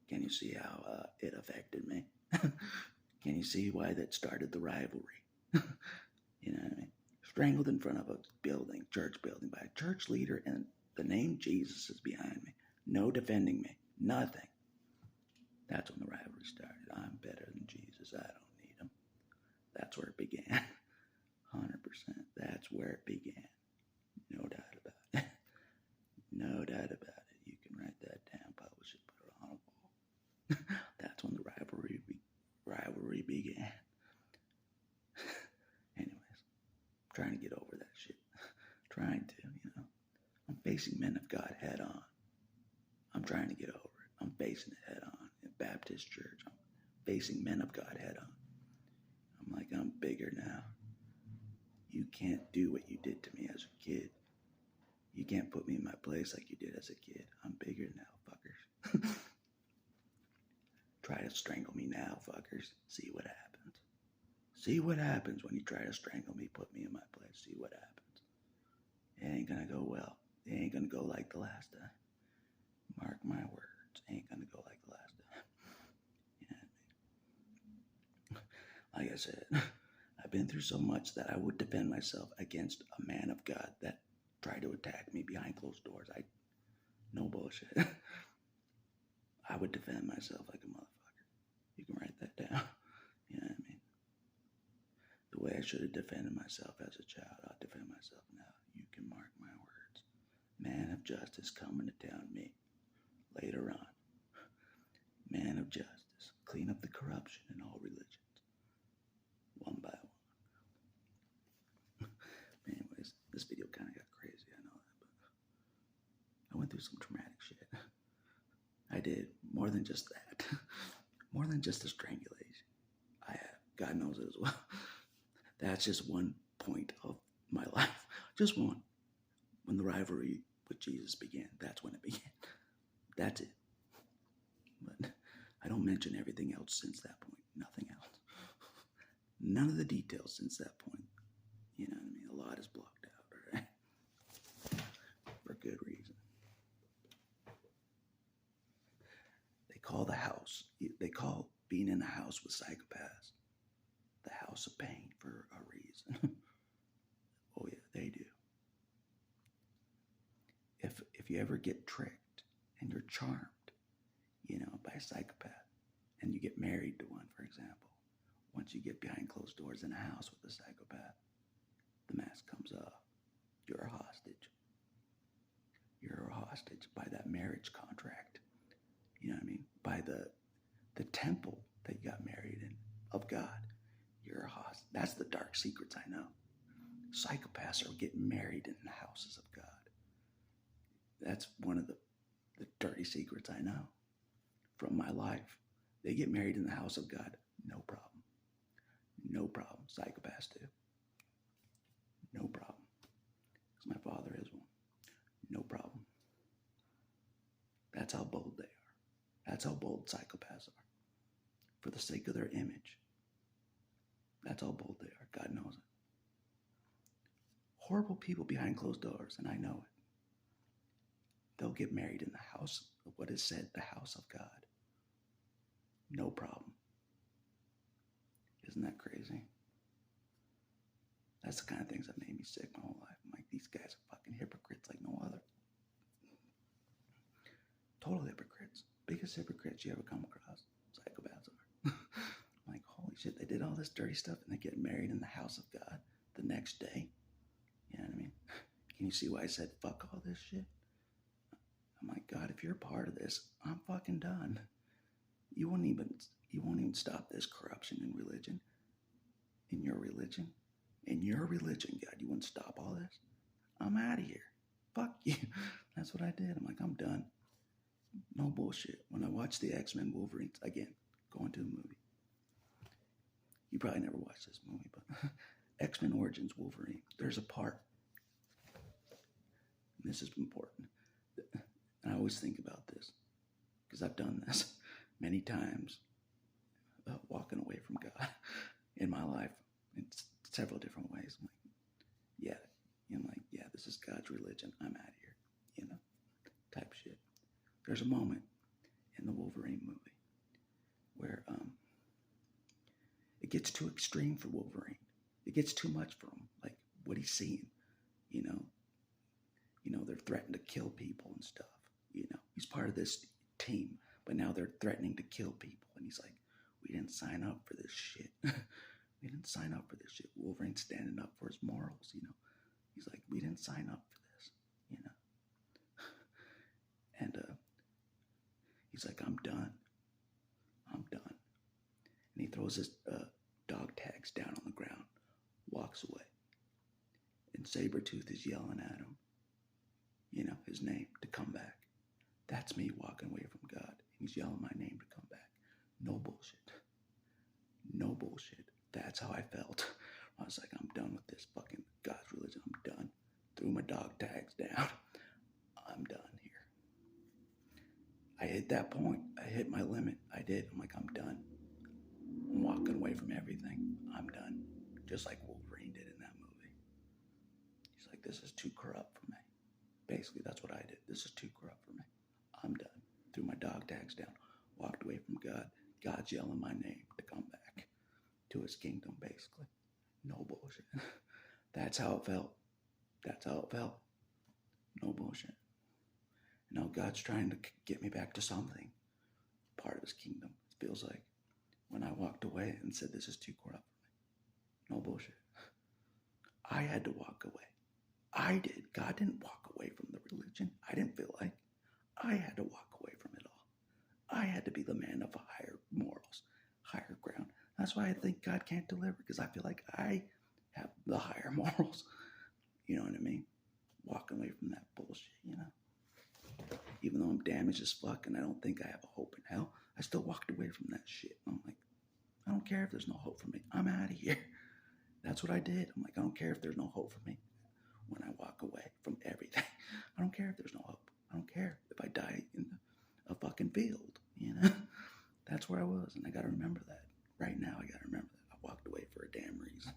Can you see how it affected me? Can you see why that started the rivalry? You know what I mean? Strangled in front of a building, church building, by a church leader, and the name Jesus is behind me. No defending me. Nothing. That's when the rivalry started. I'm better than Jesus. I don't need him. That's where it began. 100%. That's where it began. No doubt about it. No doubt about it. You can write that down, publish it, put it on a wall. That's when the rivalry began. Anyways, trying to get over that shit. Trying to, you know. I'm facing men of God head on. I'm trying to get over it. I'm facing it head on. In Baptist church, I'm facing men of God head on. I'm like, I'm bigger now. You can't do what you did to me as a kid. You can't put me in my place like you did as a kid. I'm bigger now, fuckers. Try to strangle me now, fuckers. See what happens. See what happens when you try to strangle me, put me in my place. See what happens. It ain't gonna go well. It ain't gonna go like the last time. Mark my words. It ain't gonna go like the last time. You know what I mean? Like I said, I've been through so much that I would defend myself against a man of God that tried to attack me behind closed doors. No bullshit. I would defend myself like a motherfucker. You can write that down. You know what I mean? The way I should have defended myself as a child, I'll defend myself now. You can mark my words. Man of justice coming to town me later on. Man of justice. Clean up the corruption in all religions. One by one. Anyways, this video kind of got crazy, I know that, but I went through some traumatic shit. I did more than just that. More than just a strangulation. I have. God knows it as well. That's just one point of my life. Just one. When the rivalry with Jesus began, that's when it began. That's it. But I don't mention everything else since that point. Nothing else. None of the details since that point. You know what I mean? A lot is blocked out, right? For good reason. They call being in a house with psychopaths the house of pain for a reason. Oh yeah, they do. If you ever get tricked and you're charmed, you know, by a psychopath, and you get married to one, for example, once you get behind closed doors in a house with a psychopath, the mask comes off. You're a hostage. You're a hostage by that marriage contract. You know what I mean? By the temple that you got married in of God. You're a hostage. That's the dark secrets I know. Psychopaths are getting married in the houses of God. That's one of the dirty secrets I know from my life. They get married in the house of God. No problem. No problem. Psychopaths do. No problem. Because my father is one. No problem. That's how bold they are. That's how bold psychopaths are. For the sake of their image. That's how bold they are. God knows it. Horrible people behind closed doors, and I know it. They'll get married in the house of what is said, the house of God. No problem. Isn't that crazy? That's the kind of things that made me sick my whole life. I'm like, these guys are fucking hypocrites like no other. Total hypocrites. Biggest hypocrites you ever come across. Psychopaths are. I'm like, holy shit, they did all this dirty stuff and they get married in the house of God the next day. You know what I mean? Can you see why I said fuck all this shit? I'm like, God, if you're a part of this, I'm fucking done. You won't even stop this corruption in religion. In your religion. In your religion, God, you won't stop all this? I'm out of here. fuck you. That's what I did. I'm like, I'm done. No bullshit. When I watched the X-Men Wolverines, again, going to the movie. You probably never watched this movie, but X-Men Origins Wolverine, there's a part, and this is important, and I always think about this, because I've done this many times, walking away from God in my life in several different ways. I'm like, yeah, this is God's religion. I'm out of here, type shit. There's a moment in the Wolverine movie where it gets too extreme for Wolverine. It gets too much for him, like what he's seeing. You know, they're threatening to kill people and stuff. He's part of this team, but now they're threatening to kill people, and he's like, "We didn't sign up for this shit. We didn't sign up for this shit." Wolverine's standing up for his morals. He's like, "We didn't sign up for this." And he's like, "I'm done. I'm done." And he throws his dog tags down on the ground, walks away. And Sabretooth is yelling at him, his name to come back. That's me walking away from God. He's yelling my name to come back. No bullshit. No bullshit. That's how I felt. I was like, I'm done with this fucking God's religion. I'm done. Threw my dog tags down. I'm done here. I hit that point. I hit my limit. I did. I'm like, I'm done. I'm walking away from everything. I'm done. Just like Wolverine did in that movie. He's like, this is too corrupt for me. Basically, that's what I did. This is too corrupt for me. I'm done. Threw my dog tags down. Walked away from God. God's yelling my name to come back to his kingdom, basically. No bullshit. That's how it felt. That's how it felt. No bullshit. God's trying to get me back to something. Part of his kingdom. It feels like when I walked away and said, this is too corrupt for me. No bullshit. I had to walk away. I did. God didn't walk away from the religion. I didn't feel like. I had to walk away from it all. I had to be the man of higher morals, higher ground. That's why I think God can't deliver, because I feel like I have the higher morals. You know what I mean? Walking away from that bullshit, Even though I'm damaged as fuck and I don't think I have a hope in hell, I still walked away from that shit. I'm like, I don't care if there's no hope for me. I'm out of here. That's what I did. I'm like, I don't care if there's no hope for me when I walk away from everything. I don't care if there's no hope. I don't care if I die in a fucking field, That's where I was, and I got to remember that. Right now, I got to remember that. I walked away for a damn reason,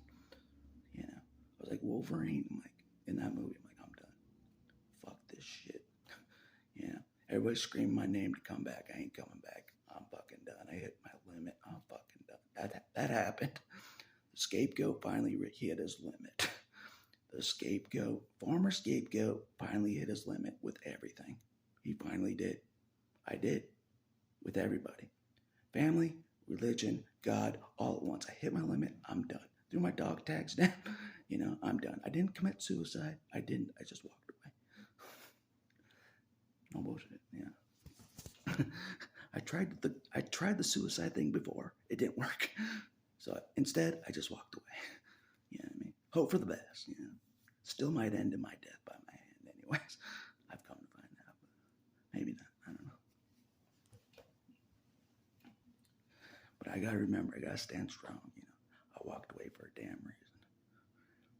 I was like Wolverine. I'm like, in that movie, I'm like, I'm done. Fuck this shit. Everybody's screaming my name to come back. I ain't coming back. I'm fucking done. I hit my limit. I'm fucking done. That happened. The scapegoat finally hit his limit. The former scapegoat, finally hit his limit with everything. He finally did. I did. With everybody. Family, religion, God, all at once. I hit my limit. I'm done. Threw my dog tags down. I'm done. I didn't commit suicide. I didn't. I just walked away. No bullshit. Yeah. I tried the suicide thing before. It didn't work. So instead, I just walked away. You know what I mean? Hope for the best. Still might end in my death by my hand, anyways. I've come to find out, but maybe not. I don't know. But I gotta remember, I gotta stand strong. I walked away for a damn reason,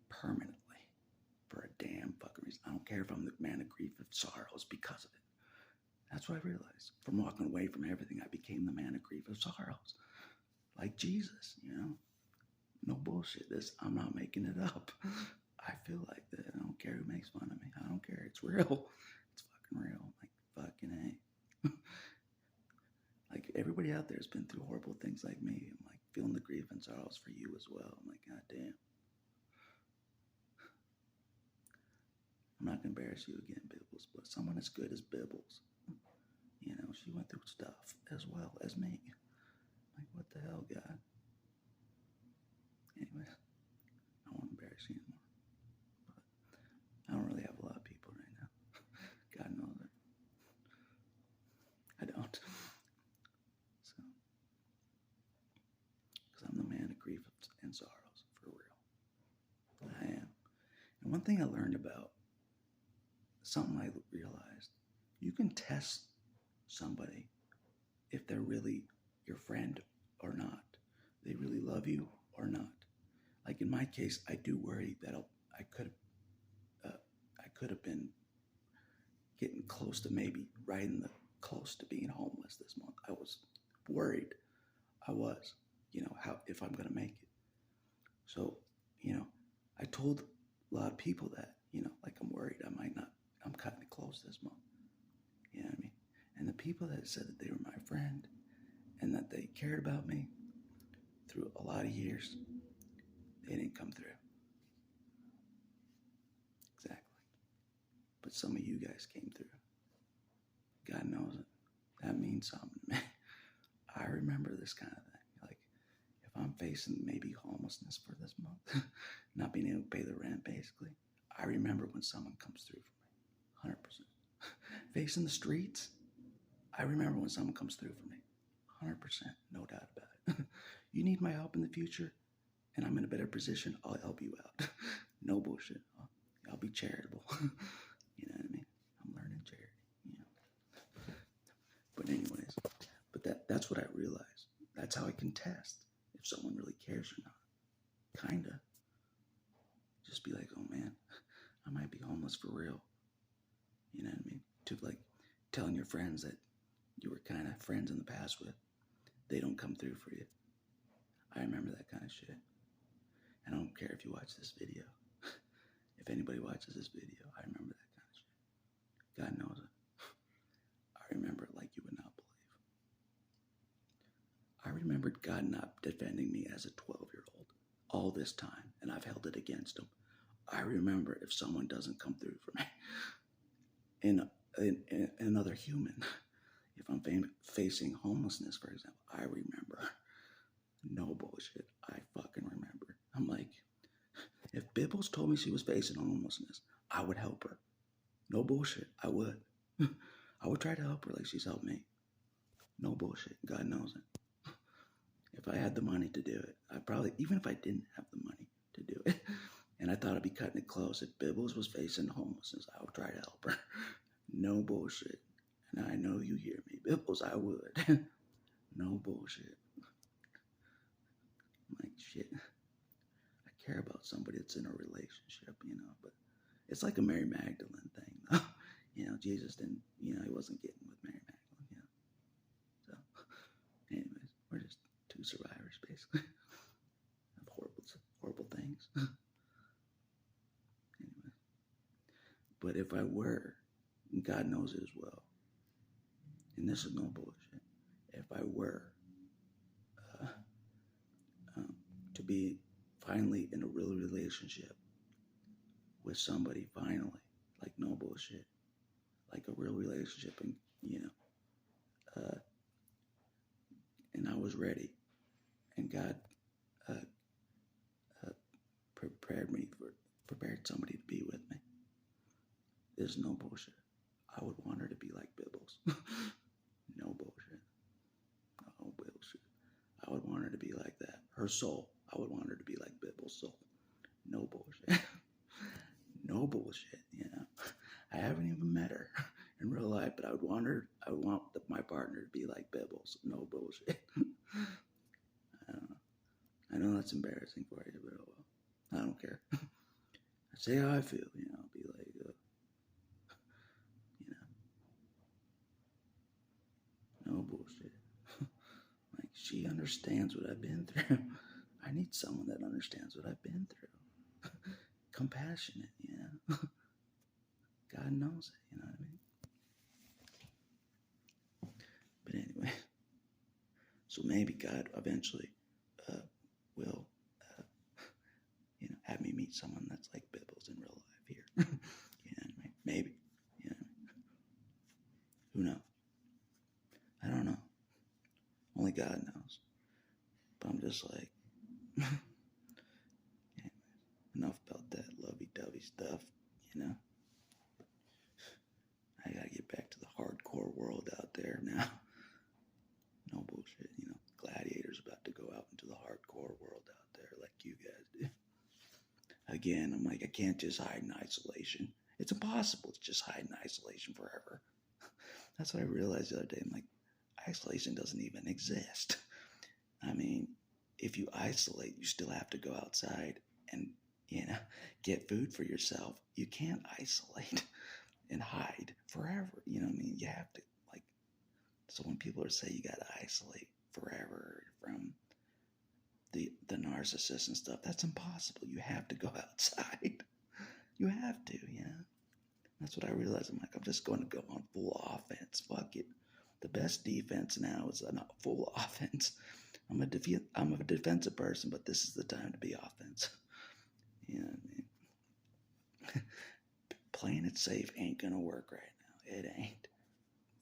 permanently, for a damn fucking reason. I don't care if I'm the man of grief of sorrows because of it. That's what I realized. From walking away from everything, I became the man of grief of sorrows, like Jesus. No bullshit. I'm not making it up. I feel like that. I don't care who makes fun of me. I don't care. It's real. It's fucking real. Like, fucking A. Like, everybody out there has been through horrible things like me. I'm like, feeling the grief and sorrows for you as well. I'm like, God damn. I'm not going to embarrass you again, Bibbles, but someone as good as Bibbles, she went through stuff as well as me. Like, what the hell, God? Anyways, I won't embarrass you anymore. But I don't really have a lot of people right now. God knows it. I don't. So, because I'm the man of grief and sorrows, for real. I am. And one thing I learned about something I realized, you can test somebody if they're really your friend or not. They really love you or not. Like in my case, I do worry that I could have been getting close to maybe riding the close to being homeless this month. I was worried. I was, how if I'm gonna make it. So, I told a lot of people that, like I'm worried I might not. I'm cutting it close this month. You know what I mean? And the people that said that they were my friend and that they cared about me through a lot of years, they didn't come through. Exactly. But some of you guys came through. God knows it. That means something to me. I remember this kind of thing. Like, if I'm facing maybe homelessness for this month, not being able to pay the rent, basically, I remember when someone comes through for me. 100%. Facing the streets, I remember when someone comes through for me. 100%. No doubt about it. You need my help in the future, and I'm in a better position, I'll help you out. No bullshit. I'll be charitable. You know what I mean? I'm learning charity. But anyways, that's what I realized. That's how I can test if someone really cares or not. Kinda. Just be like, oh man, I might be homeless for real. You know what I mean? To like telling your friends that you were kind of friends in the past with, they don't come through for you. I remember that kind of shit. And I don't care if you watch this video. If anybody watches this video, I remember that kind of shit. God knows it. I remember it like you would not believe. I remembered God not defending me as a 12-year-old all this time, and I've held it against him. I remember if someone doesn't come through for me, in another human, if I'm facing homelessness, for example, I remember. No bullshit. I fucking remember. I'm like, if Bibbles told me she was facing homelessness, I would help her. No bullshit. I would. I would try to help her like she's helped me. No bullshit. God knows it. If I had the money to do it, I probably, even if I didn't have the money to do it, and I thought I'd be cutting it close, if Bibbles was facing homelessness, I would try to help her. No bullshit. And I know you hear me. Bibbles, I would. No bullshit. I'm like, shit. I care about somebody that's in a relationship, but it's like a Mary Magdalene thing, though. Jesus didn't, he wasn't getting with Mary Magdalene, So, anyways, we're just two survivors, basically, of horrible things. Anyway, but if I were, and God knows it as well, and this is no bullshit, if I were to be finally in a real relationship with somebody, finally, like no bullshit, like a real relationship, and and I was ready, and God prepared somebody to be with me. There's no bullshit. I would want her to be like Bibbles. No bullshit. No bullshit. I would want her to be like that. Her soul. I would want her to be like Bibbles' soul. No bullshit. No bullshit. I haven't even met her in real life, but I want my partner to be like Bibbles. No bullshit. I know that's embarrassing for you, but oh well. I don't care. I say how I feel, I'll be like, no bullshit. Like, she understands what I've been through. I need someone that understands what I've been through. Compassionate, God knows it, you know what I mean? But anyway, so maybe God eventually will, have me meet someone that's like Bibbles in real life here. You know what I mean? Maybe. Who knows? I don't know. Only God knows. But I'm just like, enough about that lovey-dovey stuff, I gotta get back to the hardcore world out there now. No bullshit, Gladiator's about to go out into the hardcore world out there like you guys do. Again, I'm like, I can't just hide in isolation. It's impossible to just hide in isolation forever. That's what I realized the other day. I'm like, isolation doesn't even exist. I mean, if you isolate, you still have to go outside and, get food for yourself. You can't isolate and hide forever. You know what I mean? You have to, like, so when people are saying you got to isolate forever from the narcissists and stuff, that's impossible. You have to go outside. You have to, That's what I realized. I'm like, I'm just going to go on full offense. Fuck it. The best defense now is not full offense. I'm a defensive person, but this is the time to be offense. You know what I mean? Playing it safe ain't gonna work right now. It ain't.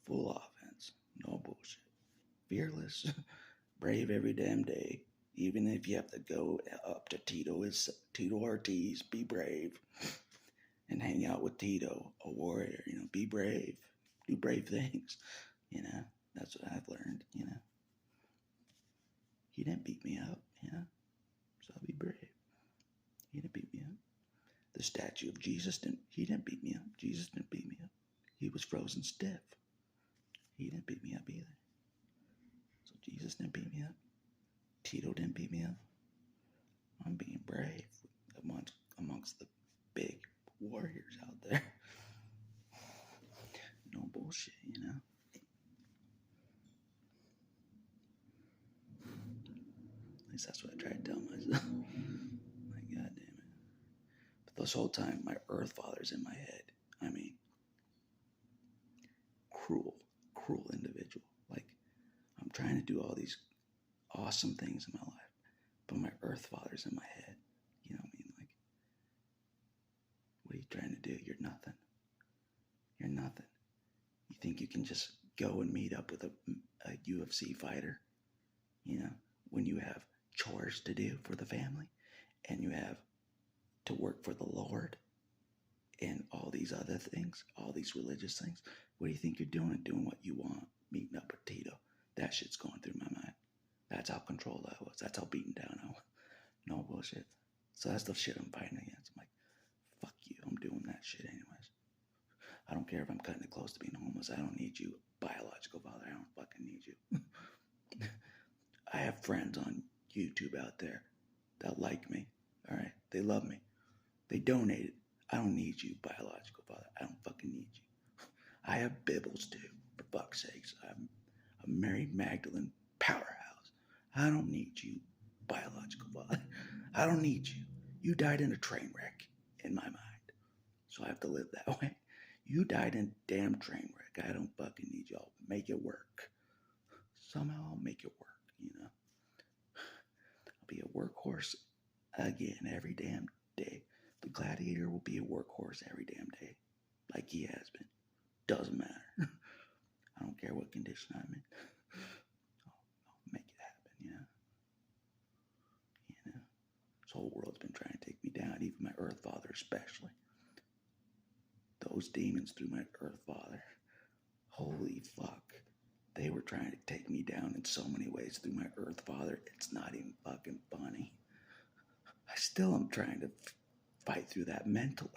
Full offense. No bullshit. Fearless. Brave every damn day. Even if you have to go up to Tito Ortiz, be brave. And hang out with Tito, a warrior, be brave. Do brave things. That's what I've learned, He didn't beat me up, So I'll be brave. He didn't beat me up. The statue of Jesus he didn't beat me up. Jesus didn't beat me up. He was frozen stiff. He didn't beat me up either. So Jesus didn't beat me up. Tito didn't beat me up. I'm being brave amongst the big warriors out there. No bullshit, At least that's what I try to tell myself. Like, God damn it. But this whole time, my earth father's in my head. I mean, cruel individual. Like, I'm trying to do all these awesome things in my life, but my earth father's in my head. You know what I mean? Like, what are you trying to do? You're nothing. You're nothing. You think you can just go and meet up with a UFC fighter, when you have chores to do for the family and you have to work for the Lord and all these other things, all these religious things? What do you think you're doing? Doing what you want, meeting up with Tito. That shit's going through my mind. That's how controlled I was. That's how beaten down I was. No bullshit. So that's the shit I'm fighting against. I'm like, fuck you. I'm doing that shit anyways. I don't care if I'm cutting it close to being homeless. I don't need you, biological father. I don't fucking need you. I have friends on YouTube out there that like me. All right? They love me. They donated. I don't need you, biological father. I don't fucking need you. I have Bibbles too, for fuck's sakes. I'm a Mary Magdalene powerhouse. I don't need you, biological father. I don't need you. You died in a train wreck in my mind. So I have to live that way. You died in a damn train wreck. I don't fucking need y'all. Make it work. Somehow I'll make it work, I'll be a workhorse again every damn day. The gladiator will be a workhorse every damn day, like he has been. Doesn't matter. I don't care what condition I'm in. I'll make it happen, This whole world's been trying to take me down, even my earth father especially. Those demons through my earth father. Holy fuck. They were trying to take me down in so many ways through my earth father. It's not even fucking funny. I still am trying to fight through that mentally.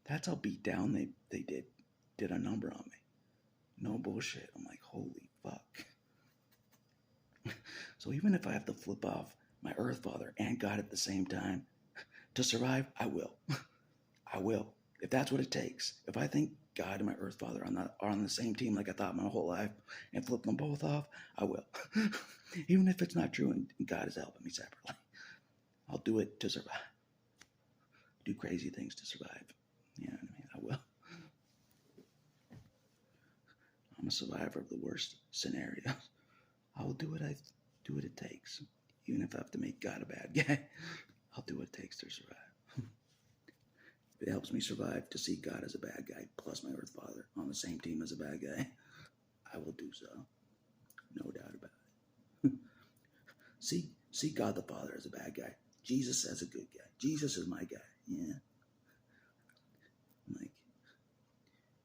That's how beat down they did a number on me. No bullshit. I'm like, holy fuck. So even if I have to flip off my earth father and God at the same time to survive, I will. I will. If that's what it takes. If I think God and my earth father are on the same team like I thought my whole life and flip them both off, I will. Even if it's not true and God is helping me separately. I'll do it to survive. Do crazy things to survive. You know what I mean? I will. I'm a survivor of the worst scenarios. I will do what it takes. Even if I have to make God a bad guy, I'll do what it takes to survive. If it helps me survive to see God as a bad guy, plus my earth father on the same team as a bad guy, I will do so. No doubt about it. See God the Father as a bad guy. Jesus as a good guy. Jesus is my guy. Yeah. Like,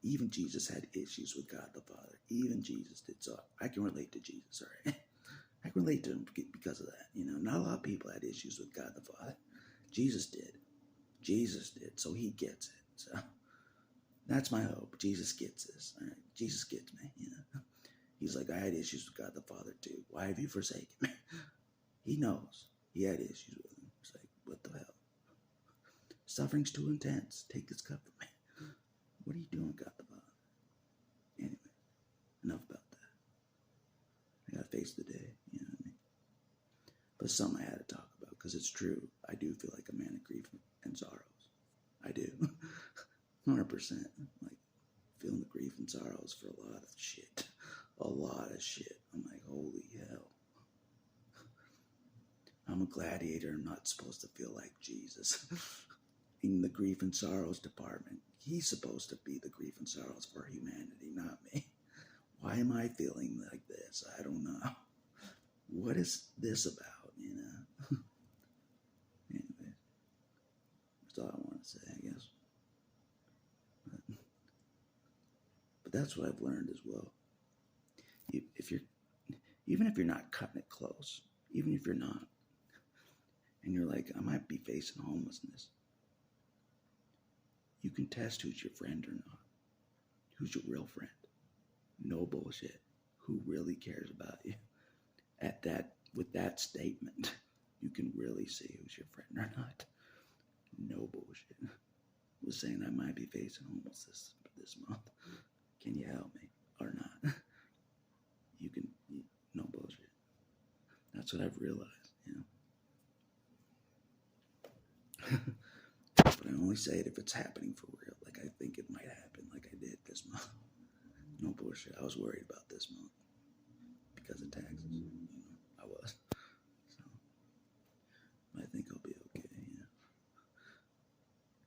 even Jesus had issues with God the Father. Even Jesus did. So I can relate to Jesus, all right? I can relate to him because of that. Not a lot of people had issues with God the Father. Jesus did. So he gets it. So That's my hope. Jesus gets this. All right? Jesus gets me, you know. He's like, I had issues with God the Father too. Why have you forsaken me? He knows. He had issues with him. He's like, what the hell? Suffering's too intense. Take this cup from me. What are you doing, God the Father? Anyway, enough about that. I gotta face the day, you know what I mean? But it's something I had to talk about because it's true. I do feel like a man of grief and sorrows. I do. 100%. Like, feeling the grief and sorrows for a lot of shit. A lot of shit. I'm like, holy hell. I'm a gladiator. I'm not supposed to feel like Jesus. In the grief and sorrows department, he's supposed to be the grief and sorrows for humanity, not me. Why am I feeling like this? I don't know. What is this about, you know? Anyway, that's all I want to say, I guess. But that's what I've learned as well. Even if you're not cutting it close, even if you're not, and you're like, I might be facing homelessness, you can test who's your friend or not. Who's your real friend? No bullshit. Who really cares about you? With that statement, you can really see who's your friend or not. No bullshit. I was saying I might be facing homelessness this month. Can you help me or not? No bullshit. That's what I've realized, you know. But I only say it if it's happening for real. Like I think it might happen, like I did this month. No bullshit. I was worried about this month because of taxes. You know, I was. So I think I'll be okay. You know,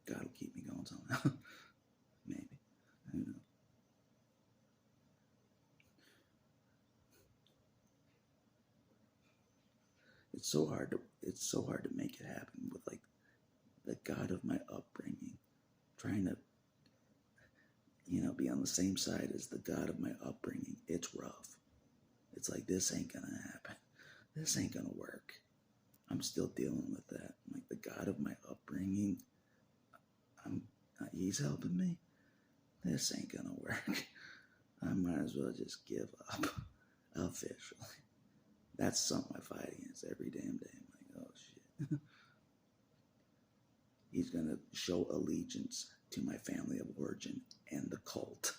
God will keep me going somehow. Maybe. Who knows? It's so hard to make it happen with like the God of my upbringing, trying to, you know, be on the same side as the God of my upbringing. It's rough. It's like, this ain't gonna happen. This ain't gonna work. I'm still dealing with that. Like the God of my upbringing, he's helping me. This ain't gonna work. I might as well just give up officially. That's something I fight against every damn day. I'm like, oh shit. He's gonna show allegiance to my family of origin and the cult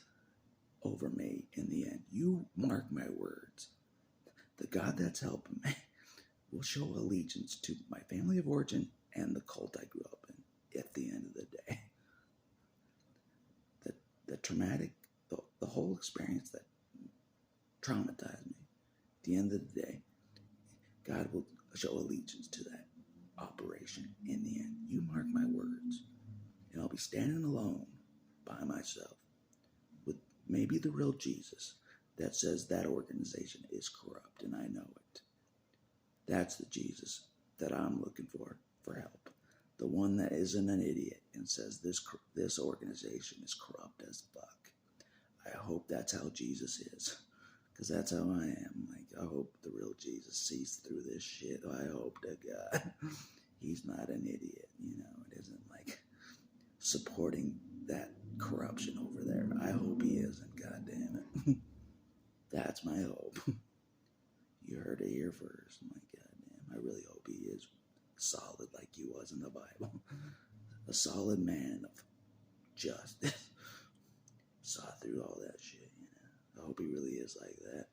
over me in the end. You mark my words. The God that's helping me will show allegiance to my family of origin and the cult I grew up in at the end of the day. The traumatic, the whole experience that traumatized me, at the end of the day, God will show allegiance to that operation in the end. You mark my words. And I'll be standing alone by myself with maybe the real Jesus that says that organization is corrupt, and I know it. That's the Jesus that I'm looking for help. The one that isn't an idiot and says this organization is corrupt as fuck. I hope that's how Jesus is, because that's how I am. Like, I hope the real Jesus sees through this shit. I hope to God he's not an idiot. You know, it isn't like supporting that corruption over there. I hope he isn't. God damn it. That's my hope. You heard it here first. I'm like, God damn, I really hope he is solid like he was in the Bible. A solid man of justice. Saw through all that shit, you know. I hope he really is like that.